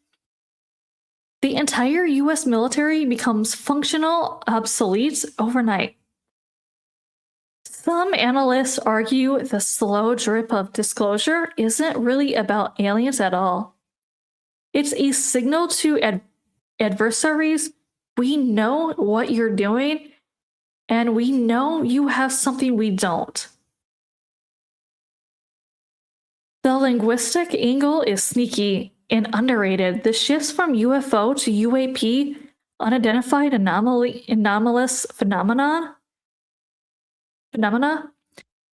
the entire US military becomes functional obsolete overnight. Some analysts argue the slow drip of disclosure isn't really about aliens at all. It's a signal to adversaries: we know what you're doing, and we know you have something we don't. The linguistic angle is sneaky and underrated. The shifts from UFO to UAP, unidentified anomalous phenomena,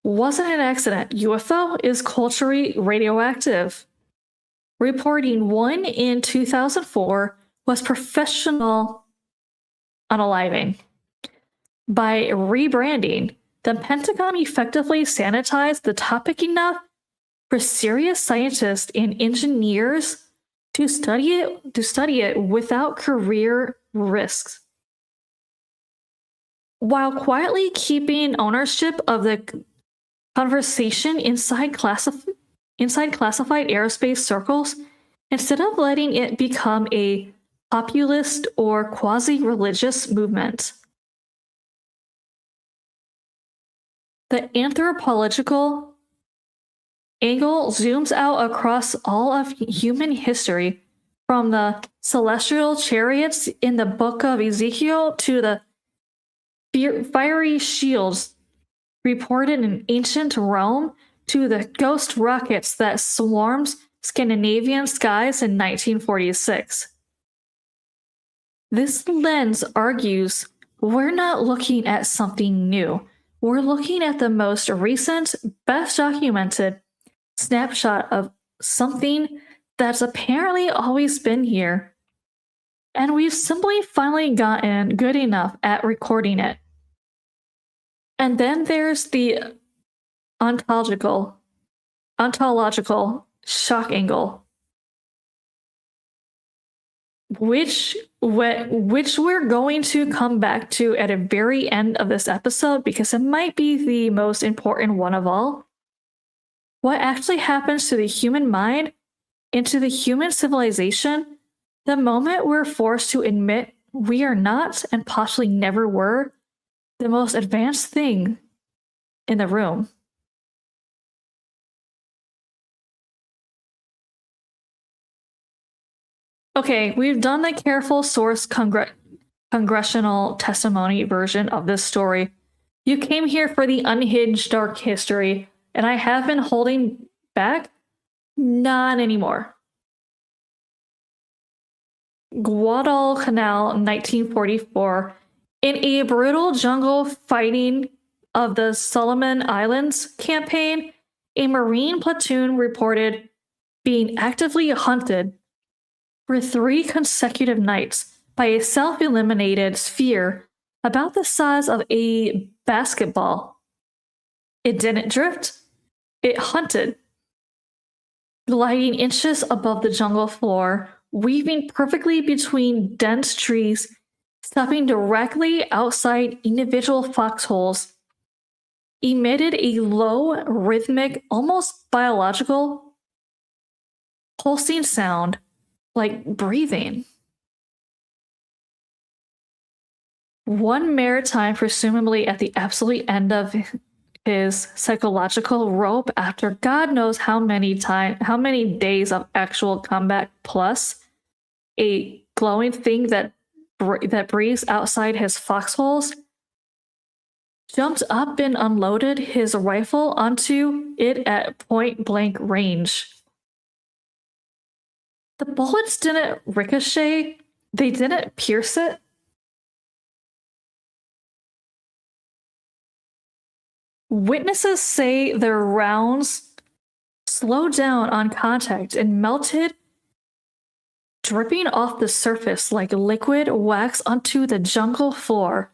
wasn't an accident. UFO is culturally radioactive. Reporting 1 in 2004 was professional unaliving. By rebranding, the Pentagon effectively sanitized the topic enough for serious scientists and engineers to study it without career risks, while quietly keeping ownership of the conversation inside classified aerospace circles, instead of letting it become a populist or quasi-religious movement. The anthropological angle zooms out across all of human history, from the celestial chariots in the book of Ezekiel to the fiery shields reported in ancient Rome to the ghost rockets that swarmed Scandinavian skies in 1946. This lens argues we're not looking at something new. We're looking at the most recent, best documented snapshot of something that's apparently always been here, and we've simply finally gotten good enough at recording it. And then there's the ontological shock angle, which we're going to come back to at the very end of this episode, because it might be the most important one of all. What actually happens to the human mind and to the human civilization The moment we're forced to admit we are not, and possibly never were, the most advanced thing in the room. Okay, we've done the careful source congressional testimony version of this story. You came here for the unhinged dark history, and I have been holding back? Not anymore. Guadalcanal, 1944. In a brutal jungle fighting of the Solomon Islands campaign, a Marine platoon reported being actively hunted for 3 consecutive nights by a self-illuminated sphere about the size of a basketball. It didn't drift, it hunted, gliding inches above the jungle floor, weaving perfectly between dense trees, stopping directly outside individual foxholes, emitted a low, rhythmic, almost biological, pulsing sound like breathing. One maritime, presumably at the absolute end of his psychological rope after God knows how many days of actual combat, plus a glowing thing that breathes outside his foxholes, jumped up and unloaded his rifle onto it at point-blank range. The bullets didn't ricochet, they didn't pierce it. Witnesses say their rounds slowed down on contact and melted, dripping off the surface like liquid wax onto the jungle floor.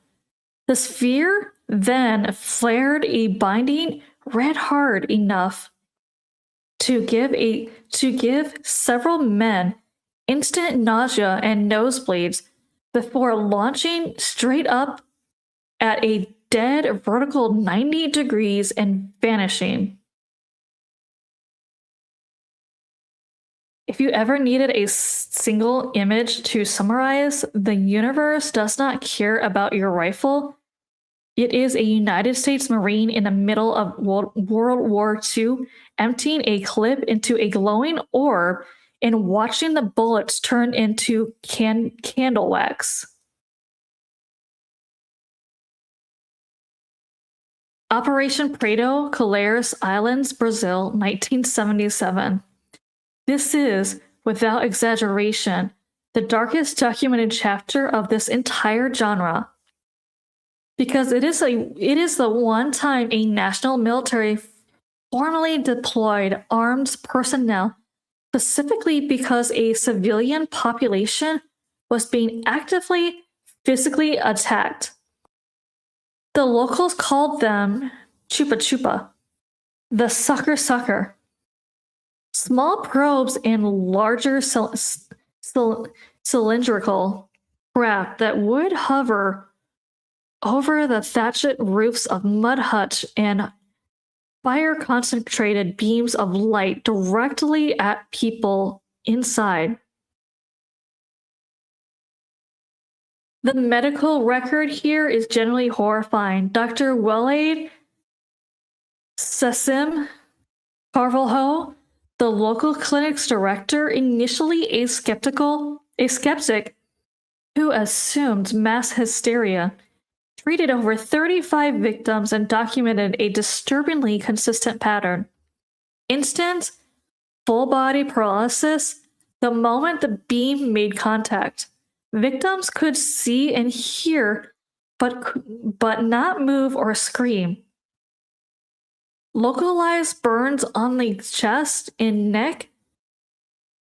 The sphere then flared a binding red hard enough to give several men instant nausea and nosebleeds before launching straight up at a dead vertical 90 degrees and vanishing. If you ever needed a single image to summarize, the universe does not care about your rifle. It is a United States Marine in the middle of World War II, emptying a clip into a glowing orb and watching the bullets turn into candle wax. Operation Prado, Calares Islands, Brazil, 1977. This is, without exaggeration, the darkest documented chapter of this entire genre, because it is the one time a national military formally deployed armed personnel specifically because a civilian population was being actively physically attacked. The locals called them chupa chupa, the sucker sucker. Small probes and larger cylindrical craft that would hover over the thatched roofs of mud huts and fire concentrated beams of light directly at people inside. The medical record here is generally horrifying. Dr. Waleed Sassim Carvalho, the local clinic's director, initially a skeptic who assumed mass hysteria, treated over 35 victims and documented a disturbingly consistent pattern. Instant, full-body paralysis the moment the beam made contact. Victims could see and hear, but not move or scream. Localized burns on the chest and neck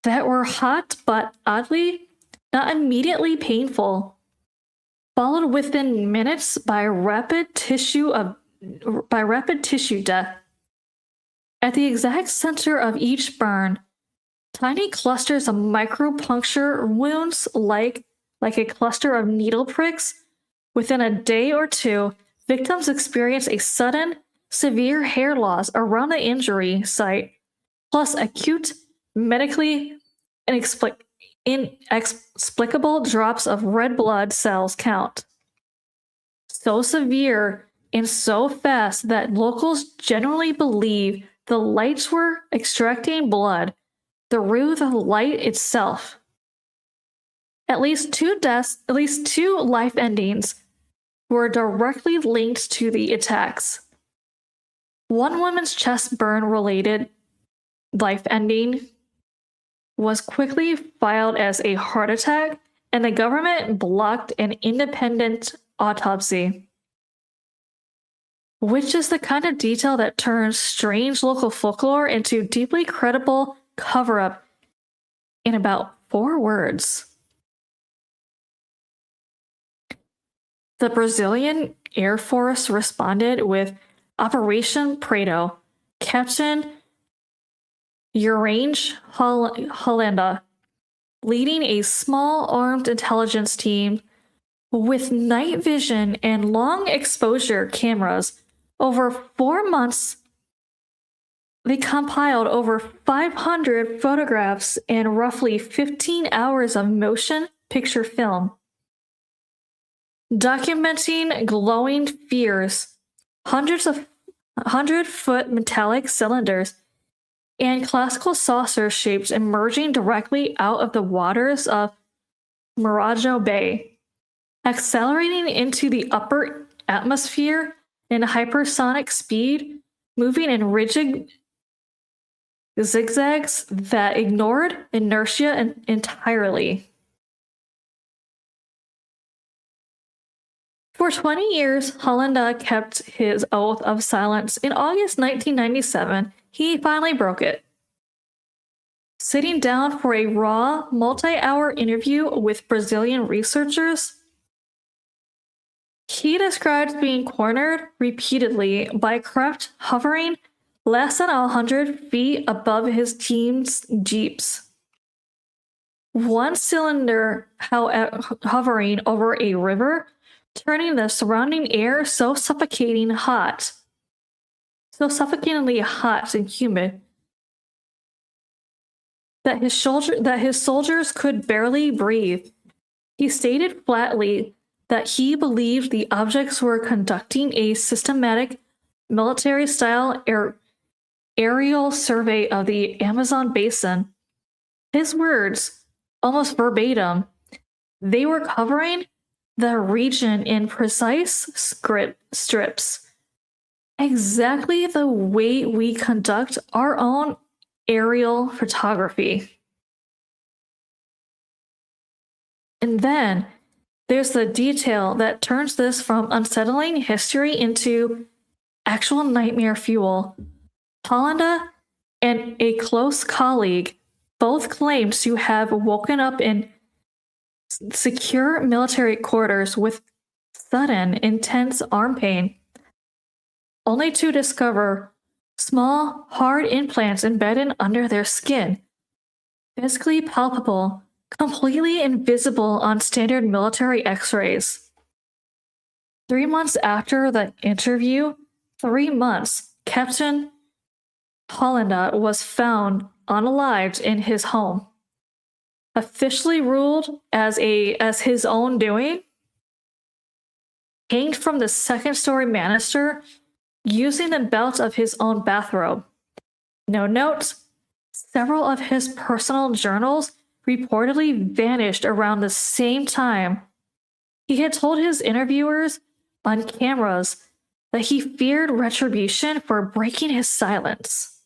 that were hot but oddly not immediately painful, followed within minutes by rapid tissue death. At the exact center of each burn, tiny clusters of micropuncture wounds like a cluster of needle pricks. Within a day or two, victims experience a sudden, severe hair loss around the injury site, plus acute, medically inexplicable drops of red blood cells count. So severe and so fast that locals generally believe the lights were extracting blood through the light itself. At least two life endings were directly linked to the attacks. One woman's chest burn related life ending was quickly filed as a heart attack, and the government blocked an independent autopsy. Which is the kind of detail that turns strange local folklore into deeply credible cover-up in about 4 words. The Brazilian Air Force responded with Operation Prato. Captain Urange Hollanda, leading a small armed intelligence team with night vision and long exposure cameras. Over 4 months, they compiled over 500 photographs and roughly 15 hours of motion picture film, documenting glowing spheres, 100-foot metallic cylinders, and classical saucer shapes emerging directly out of the waters of Marajo Bay, accelerating into the upper atmosphere in hypersonic speed, moving in rigid zigzags that ignored inertia entirely. For 20 years, Hollanda kept his oath of silence. In August 1997, he finally broke it. Sitting down for a raw, multi-hour interview with Brazilian researchers, he described being cornered repeatedly by craft hovering less than 100 feet above his team's jeeps. One cylinder, hovering over a river, turning the surrounding air so suffocatingly hot and humid that his soldiers could barely breathe. He stated flatly that he believed the objects were conducting a systematic military-style aerial survey of the Amazon basin. His words, almost verbatim, they were covering the region in precise strips, exactly the way we conduct our own aerial photography. And then there's the detail that turns this from unsettling history into actual nightmare fuel. Hollanda and a close colleague both claimed to have woken up in secure military quarters with sudden, intense arm pain, only to discover small, hard implants embedded under their skin, physically palpable, completely invisible on standard military x-rays. 3 months after the interview, 3 months, Captain Hollanda was found unalived in his home, officially ruled as his own doing, hanged from the second-story banister using the belt of his own bathrobe. No notes. Several of his personal journals reportedly vanished around the same time. He had told his interviewers on cameras that he feared retribution for breaking his silence.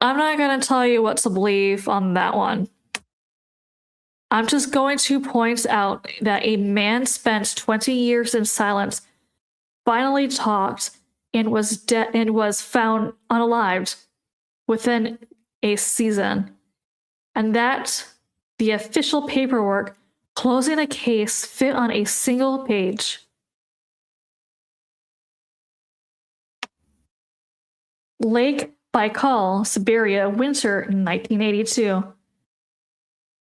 I'm not going to tell you what to believe on that one. I'm just going to point out that a man spent 20 years in silence, finally talked, and was found unalived within a season, and that the official paperwork closing the case fit on a single page. Lake Baikal, Siberia, winter 1982.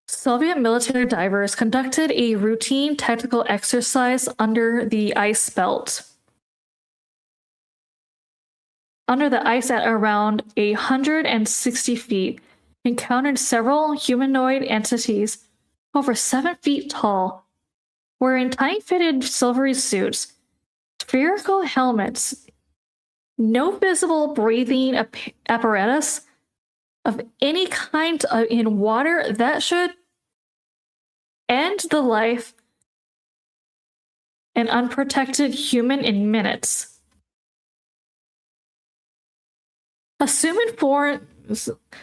Soviet military divers conducted a routine tactical exercise under the ice belt. Under the ice at around 160 feet, encountered several humanoid entities over 7 feet tall, wearing tight-fitted silvery suits, spherical helmets, no visible breathing apparatus of any kind in water that should end the life an unprotected human in minutes. Assuming foreign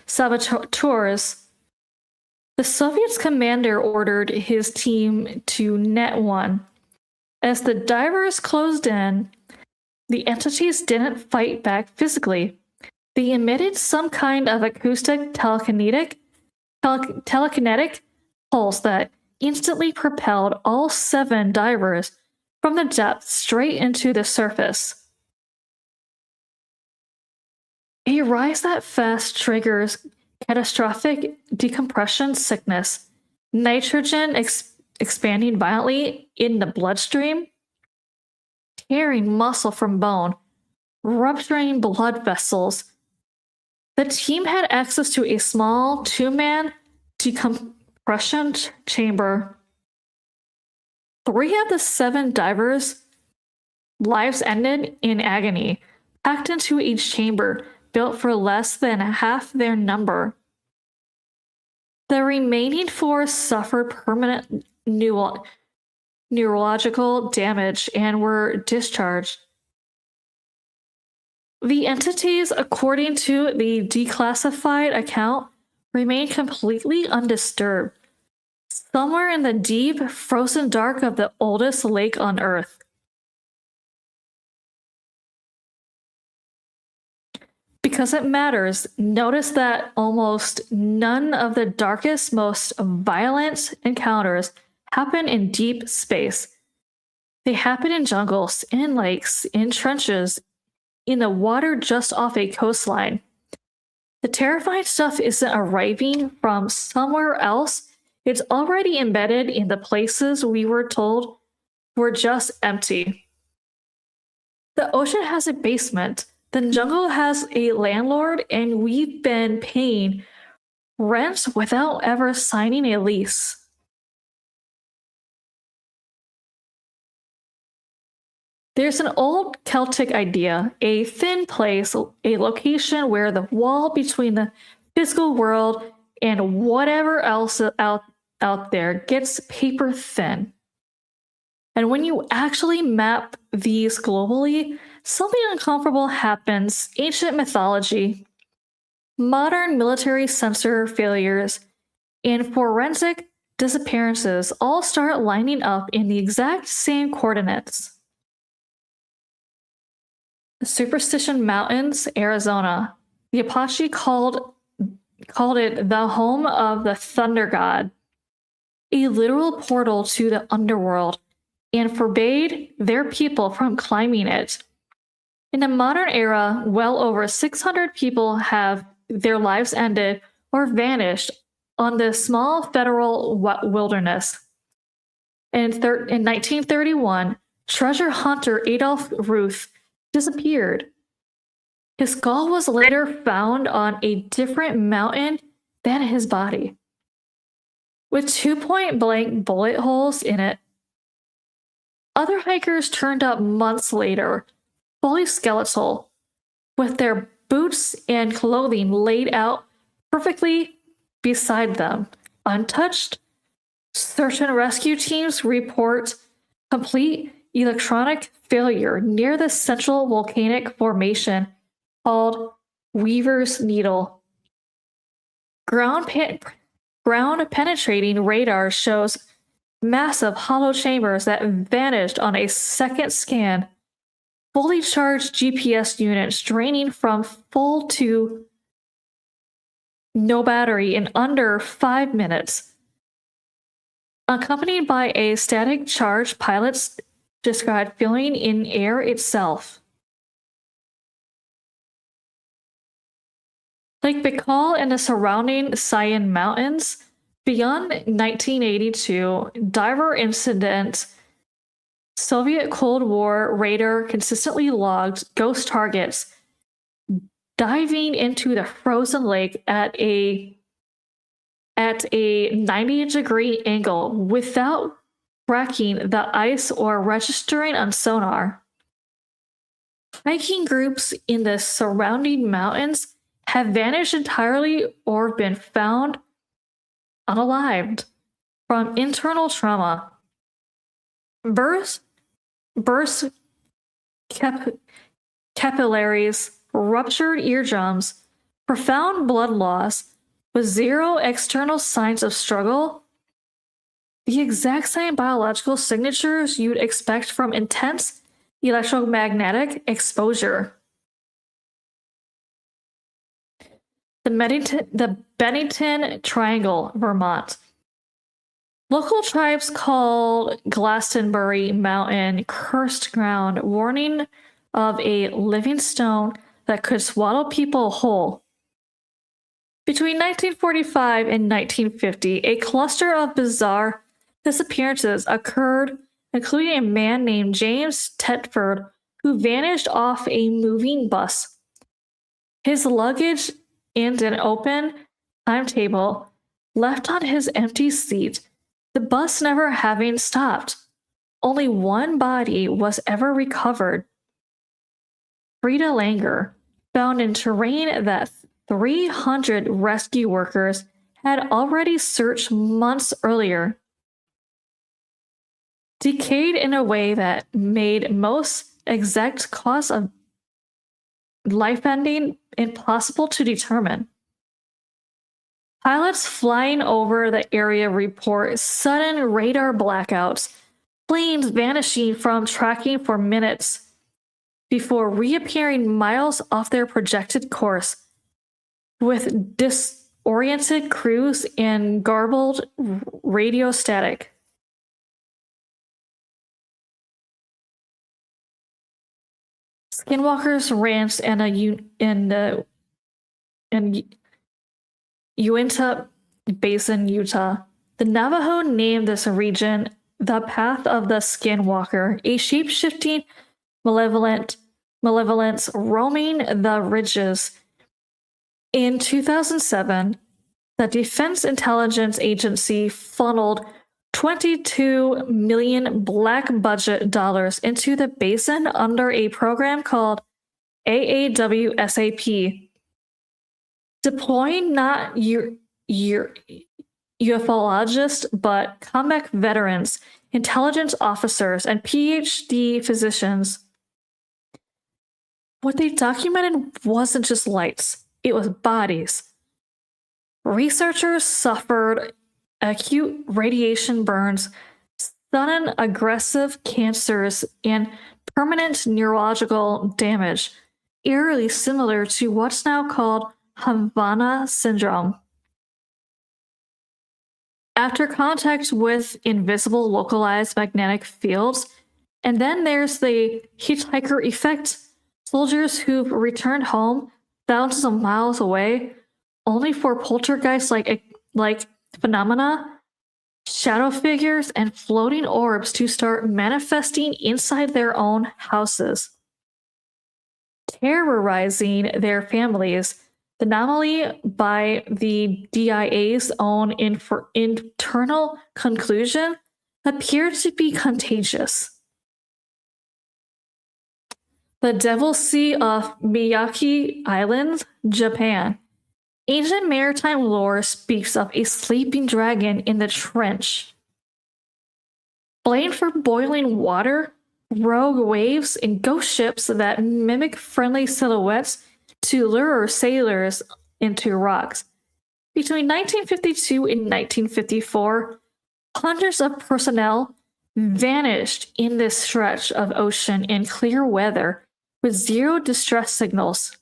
saboteurs, the Soviets' commander ordered his team to net one. As the divers closed in, the entities didn't fight back physically. They emitted some kind of acoustic telekinetic pulse that instantly propelled all 7 divers from the depths straight into the surface. A rise that fast triggers catastrophic decompression sickness, nitrogen expanding violently in the bloodstream, tearing muscle from bone, rupturing blood vessels. The team had access to a small 2-man decompression chamber. 3 of the 7 divers' lives ended in agony, packed into each chamber, built for less than half their number. The remaining 4 suffered permanent neurological damage and were discharged. The entities, according to the declassified account, remained completely undisturbed, somewhere in the deep, frozen dark of the oldest lake on Earth. Because it matters, notice that almost none of the darkest, most violent encounters happen in deep space. They happen in jungles, in lakes, in trenches, in the water just off a coastline. The terrifying stuff isn't arriving from somewhere else. It's already embedded in the places we were told were just empty. The ocean has a basement. The jungle has a landlord, and we've been paying rent without ever signing a lease. There's an old Celtic idea, a thin place, a location where the wall between the physical world and whatever else out there gets paper thin. And when you actually map these globally, something uncomfortable happens. Ancient mythology, modern military sensor failures, and forensic disappearances all start lining up in the exact same coordinates. The Superstition Mountains, Arizona. The Apache called it the home of the thunder god, a literal portal to the underworld, and forbade their people from climbing it. In the modern era, well over 600 people have their lives ended or vanished on this small federal wilderness. In 1931, treasure hunter Adolf Ruth disappeared. His skull was later found on a different mountain than his body, with 2-point-blank bullet holes in it. Other hikers turned up months later, fully skeletal, with their boots and clothing laid out perfectly beside them, untouched. Search and rescue teams report complete electronic failure near the central volcanic formation called Weaver's Needle. Ground penetrating radar shows massive hollow chambers that vanished on a second scan. Fully charged GPS units draining from full to no battery in under 5 minutes. Accompanied by a static charge, pilots described filling in air itself. Lake Baikal and the surrounding Sayan Mountains. Beyond 1982, diver incidents, Soviet Cold War radar consistently logged ghost targets diving into the frozen lake at a at a 90-degree angle without tracking the ice or registering on sonar. Hiking groups in the surrounding mountains have vanished entirely or been found unalived from internal trauma. Burst capillaries, ruptured eardrums, profound blood loss, with zero external signs of struggle. The exact same biological signatures you'd expect from intense electromagnetic exposure. The Bennington Triangle, Vermont. Local tribes called Glastonbury Mountain cursed ground, warning of a living stone that could swallow people whole. Between 1945 and 1950, a cluster of bizarre disappearances occurred, including a man named James Tedford who vanished off a moving bus. His luggage and an open timetable left on his empty seat, the bus never having stopped. Only one body was ever recovered. Frida Langer, found in terrain that 300 rescue workers had already searched months earlier. Decayed in a way that made most exact cause of life ending impossible to determine. Pilots flying over the area report sudden radar blackouts, planes vanishing from tracking for minutes before reappearing miles off their projected course, with disoriented crews and garbled radio static. Skinwalker's Ranch in Uinta Basin, Utah. The Navajo named this region the Path of the Skinwalker, a shape-shifting malevolence roaming the ridges. In 2007, the Defense Intelligence Agency funneled $22 million black budget dollars into the basin under a program called AAWSAP, deploying not ufologists but combat veterans, intelligence officers, and PhD physicians. What they documented wasn't just lights, it was bodies. Researchers suffered acute radiation burns, sudden aggressive cancers, and permanent neurological damage, eerily similar to what's now called Havana syndrome. After contact with invisible localized magnetic fields, and then there's the hitchhiker effect, soldiers who've returned home thousands of miles away, only for poltergeist-like phenomena, shadow figures, and floating orbs to start manifesting inside their own houses, terrorizing their families. The anomaly, by the DIA's own internal conclusion, appeared to be contagious. The Devil Sea of Miyake Island, Japan. Ancient maritime lore speaks of a sleeping dragon in the trench. Blamed for boiling water, rogue waves, and ghost ships that mimic friendly silhouettes to lure sailors into rocks. Between 1952 and 1954, hundreds of personnel vanished in this stretch of ocean in clear weather with zero distress signals.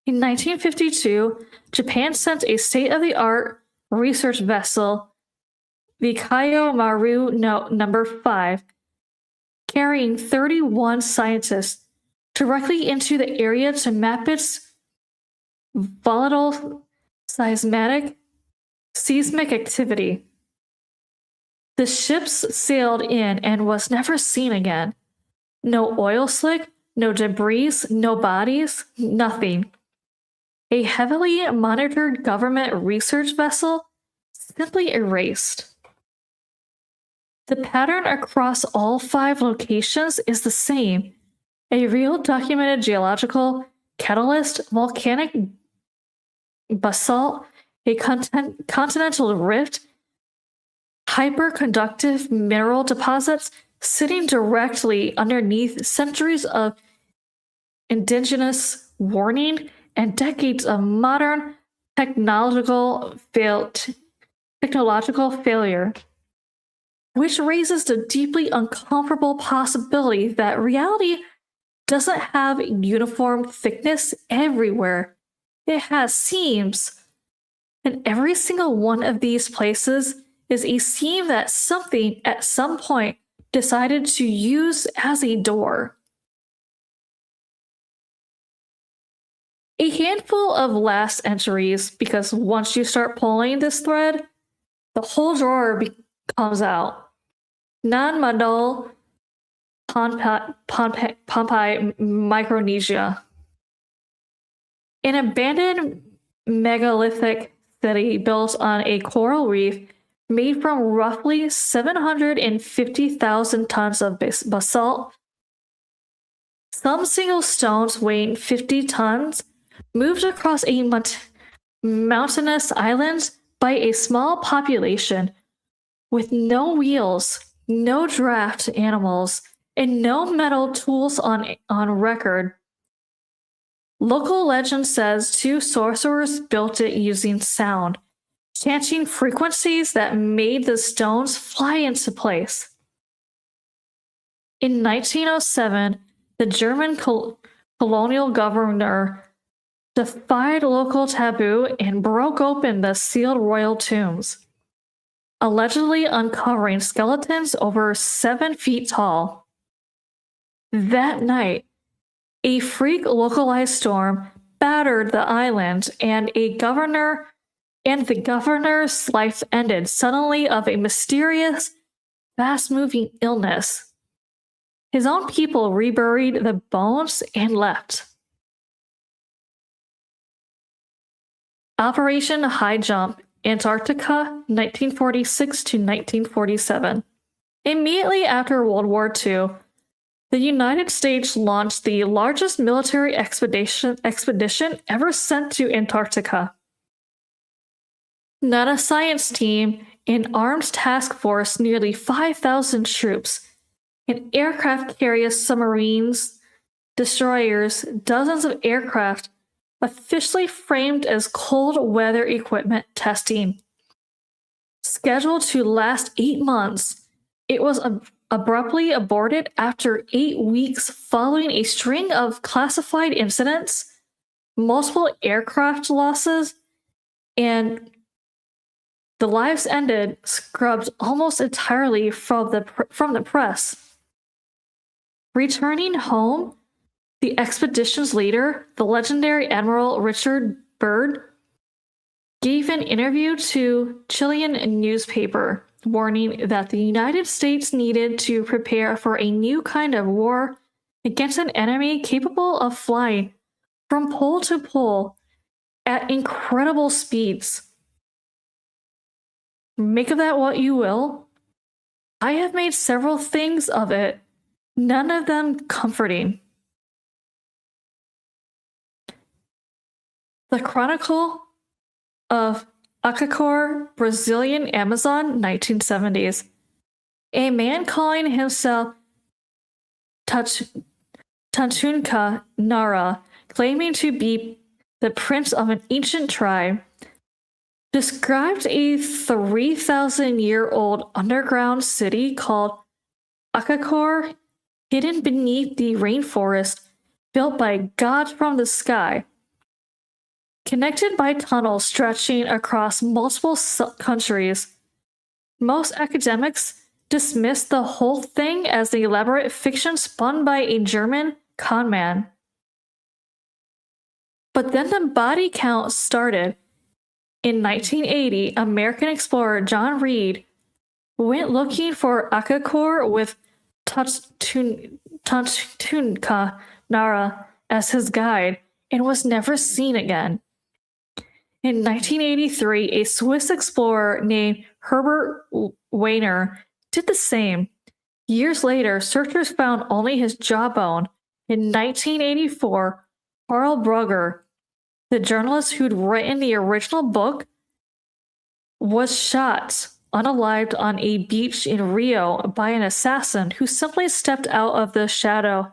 In 1952, Japan sent a state-of-the-art research vessel, the Kaio Maru No. 5, carrying 31 scientists, directly into the area to map its volatile seismic activity. The ships sailed in and was never seen again. No oil slick, no debris, no bodies, nothing. A heavily monitored government research vessel simply erased. The pattern across all 5 locations is the same: a real documented geological catalyst, volcanic basalt, a continental rift, hyperconductive mineral deposits sitting directly underneath centuries of indigenous warning and decades of modern technological failure, which raises the deeply uncomfortable possibility that reality doesn't have uniform thickness everywhere. It has seams, and every single one of these places is a seam that something at some point decided to use as a door. A handful of last entries, because once you start pulling this thread, the whole drawer comes out. Non-Mandal, Pompeii, Micronesia. An abandoned megalithic city built on a coral reef made from roughly 750,000 tons of basalt. Some single stones weighing 50 tons moved across a mountainous island by a small population with no wheels, no draft animals, and no metal tools on record. Local legend says 2 sorcerers built it using sound, chanting frequencies that made the stones fly into place. In 1907, the German colonial governor defied local taboo and broke open the sealed royal tombs, allegedly uncovering skeletons over 7 feet tall. That night, a freak localized storm battered the island, and the governor's life ended suddenly of a mysterious, fast-moving illness. His own people reburied the bones and left. Operation High Jump, Antarctica, 1946 to 1947. Immediately after World War II, the United States launched the largest military expedition ever sent to Antarctica. Not a science team, an armed task force, nearly 5,000 troops, an aircraft carrier, submarines, destroyers, dozens of aircraft, officially framed as cold weather equipment testing. Scheduled to last 8 months, it was abruptly aborted after 8 weeks following a string of classified incidents, multiple aircraft losses, and the lives ended scrubbed almost entirely from the press. Returning home, the expedition's leader, the legendary Admiral Richard Byrd, gave an interview to Chilean newspaper, warning that the United States needed to prepare for a new kind of war against an enemy capable of flying from pole to pole at incredible speeds. Make of that what you will. I have made several things of it, none of them comforting. The Chronicle of Acacor, Brazilian Amazon, 1970s. A man calling himself Tantunka Nara, claiming to be the prince of an ancient tribe, described a 3,000-year-old underground city called Acacor, hidden beneath the rainforest, built by God from the sky. Connected by tunnels stretching across multiple countries. Most academics dismiss the whole thing as an elaborate fiction spun by a German conman. But then the body count started. In 1980, American explorer John Reed went looking for Acacor with Tantunka Nara as his guide and was never seen again. In 1983, a Swiss explorer named Herbert Wehner did the same. Years later, searchers found only his jawbone. In 1984, Carl Brugger, the journalist who'd written the original book, was shot unalived on a beach in Rio by an assassin who simply stepped out of the shadow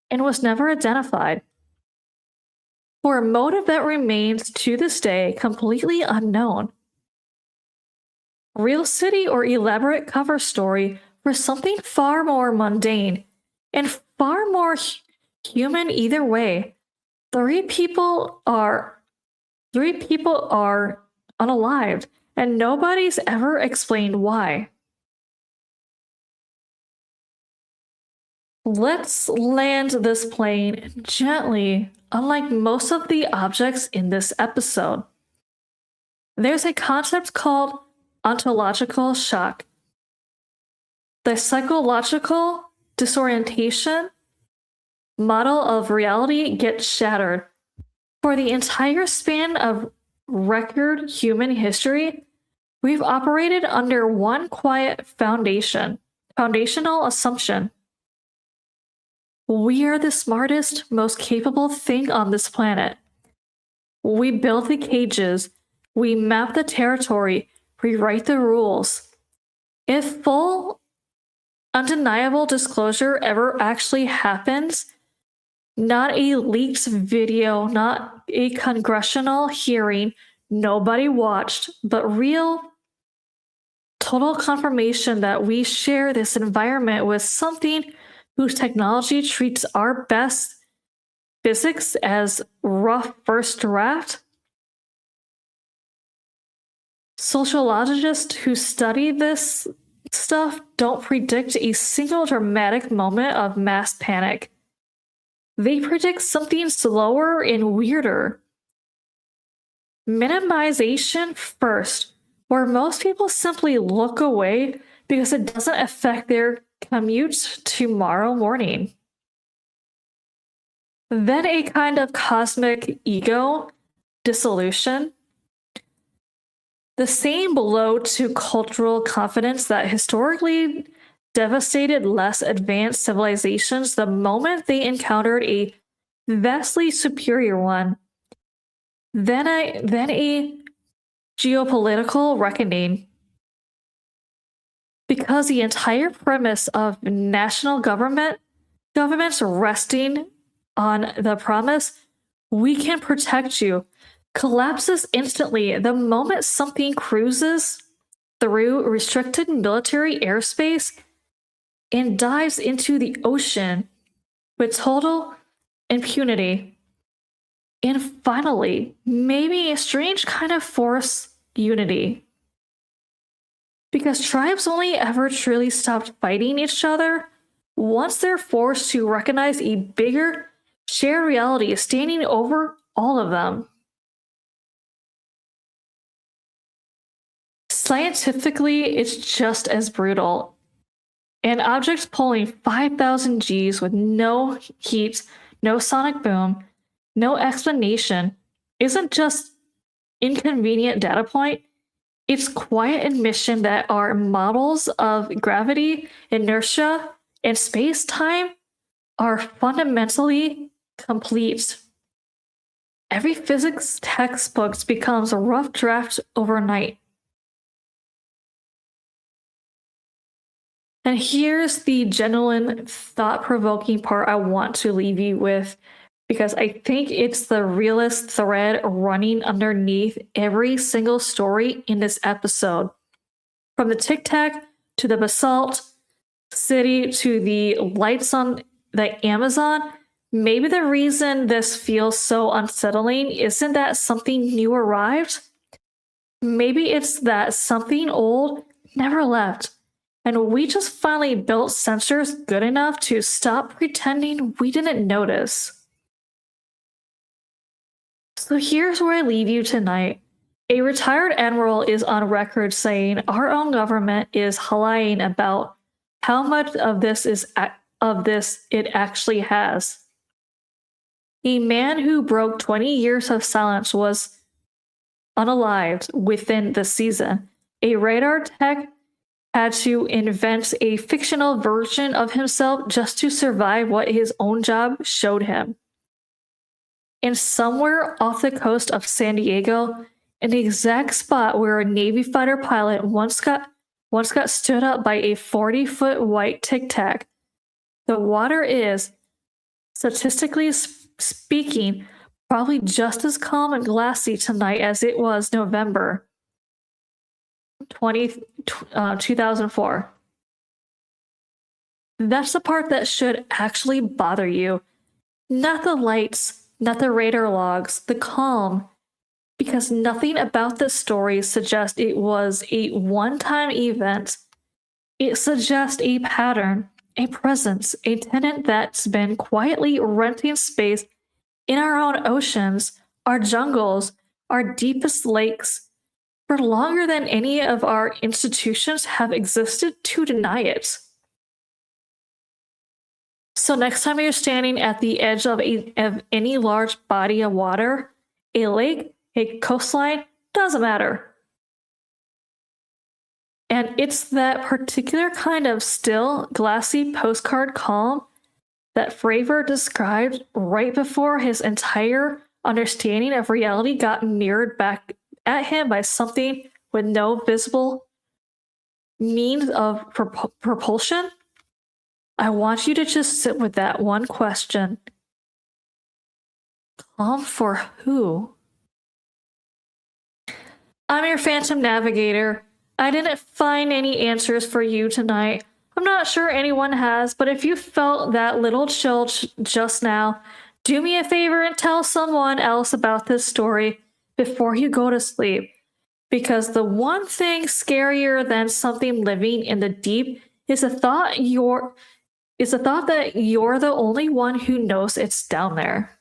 and was never identified. For a motive that remains to this day completely unknown. Real city or elaborate cover story for something far more mundane and far more human either way. Three people are unalived, and nobody's ever explained why. Let's land this plane gently, unlike most of the objects in this episode. There's a concept called ontological shock. The psychological disorientation model of reality gets shattered. For the entire span of record human history, we've operated under one quiet foundational assumption. We are the smartest, most capable thing on this planet. We build the cages, we map the territory, we write the rules. If full, undeniable disclosure ever actually happens, not a leaked video, not a congressional hearing, nobody watched, but real, total confirmation that we share this environment with something whose technology treats our best physics as rough first draft. Sociologists who study this stuff don't predict a single dramatic moment of mass panic. They predict something slower and weirder. Minimization first, where most people simply look away because it doesn't affect their commute tomorrow morning. Then a kind of cosmic ego dissolution. The same blow to cultural confidence that historically devastated less advanced civilizations the moment they encountered a vastly superior one. Then a geopolitical reckoning. Because the entire premise of national governments resting on the promise, we can protect you, collapses instantly the moment something cruises through restricted military airspace and dives into the ocean with total impunity. And finally, maybe a strange kind of force unity. Because tribes only ever truly stopped fighting each other once they're forced to recognize a bigger shared reality standing over all of them. Scientifically, it's just as brutal. An object pulling 5,000 Gs with no heat, no sonic boom, no explanation isn't just inconvenient data point. It's quiet admission that our models of gravity, inertia, and space-time are fundamentally complete. Every physics textbook becomes a rough draft overnight. And here's the genuine, thought-provoking part I want to leave you with, because I think it's the realest thread running underneath every single story in this episode. From the Tic Tac to the basalt city to the lights on the Amazon, maybe the reason this feels so unsettling isn't that something new arrived. Maybe it's that something old never left. And we just finally built sensors good enough to stop pretending we didn't notice. So here's where I leave you tonight. A retired admiral is on record saying our own government is lying about how much of this it actually has. A man who broke 20 years of silence was unalived within the season. A radar tech had to invent a fictional version of himself just to survive what his own job showed him. And somewhere off the coast of San Diego, in the exact spot where a Navy fighter pilot once got stood up by a 40-foot white Tic Tac, the water is, statistically speaking, probably just as calm and glassy tonight as it was November 2004. That's the part that should actually bother you. Not the lights, not the radar logs, the calm, because nothing about this story suggests it was a one-time event. It suggests a pattern, a presence, a tenant that's been quietly renting space in our own oceans, our jungles, our deepest lakes, for longer than any of our institutions have existed to deny it. So next time you're standing at the edge of any large body of water, a lake, a coastline, doesn't matter. And it's that particular kind of still, glassy postcard calm that Fravor described right before his entire understanding of reality got mirrored back at him by something with no visible means of propulsion. I want you to just sit with that one question. Calm for who? I'm your Phantom Navigator. I didn't find any answers for you tonight. I'm not sure anyone has, but if you felt that little chill just now, do me a favor and tell someone else about this story before you go to sleep. Because the one thing scarier than something living in the deep is the thought that you're the only one who knows it's down there.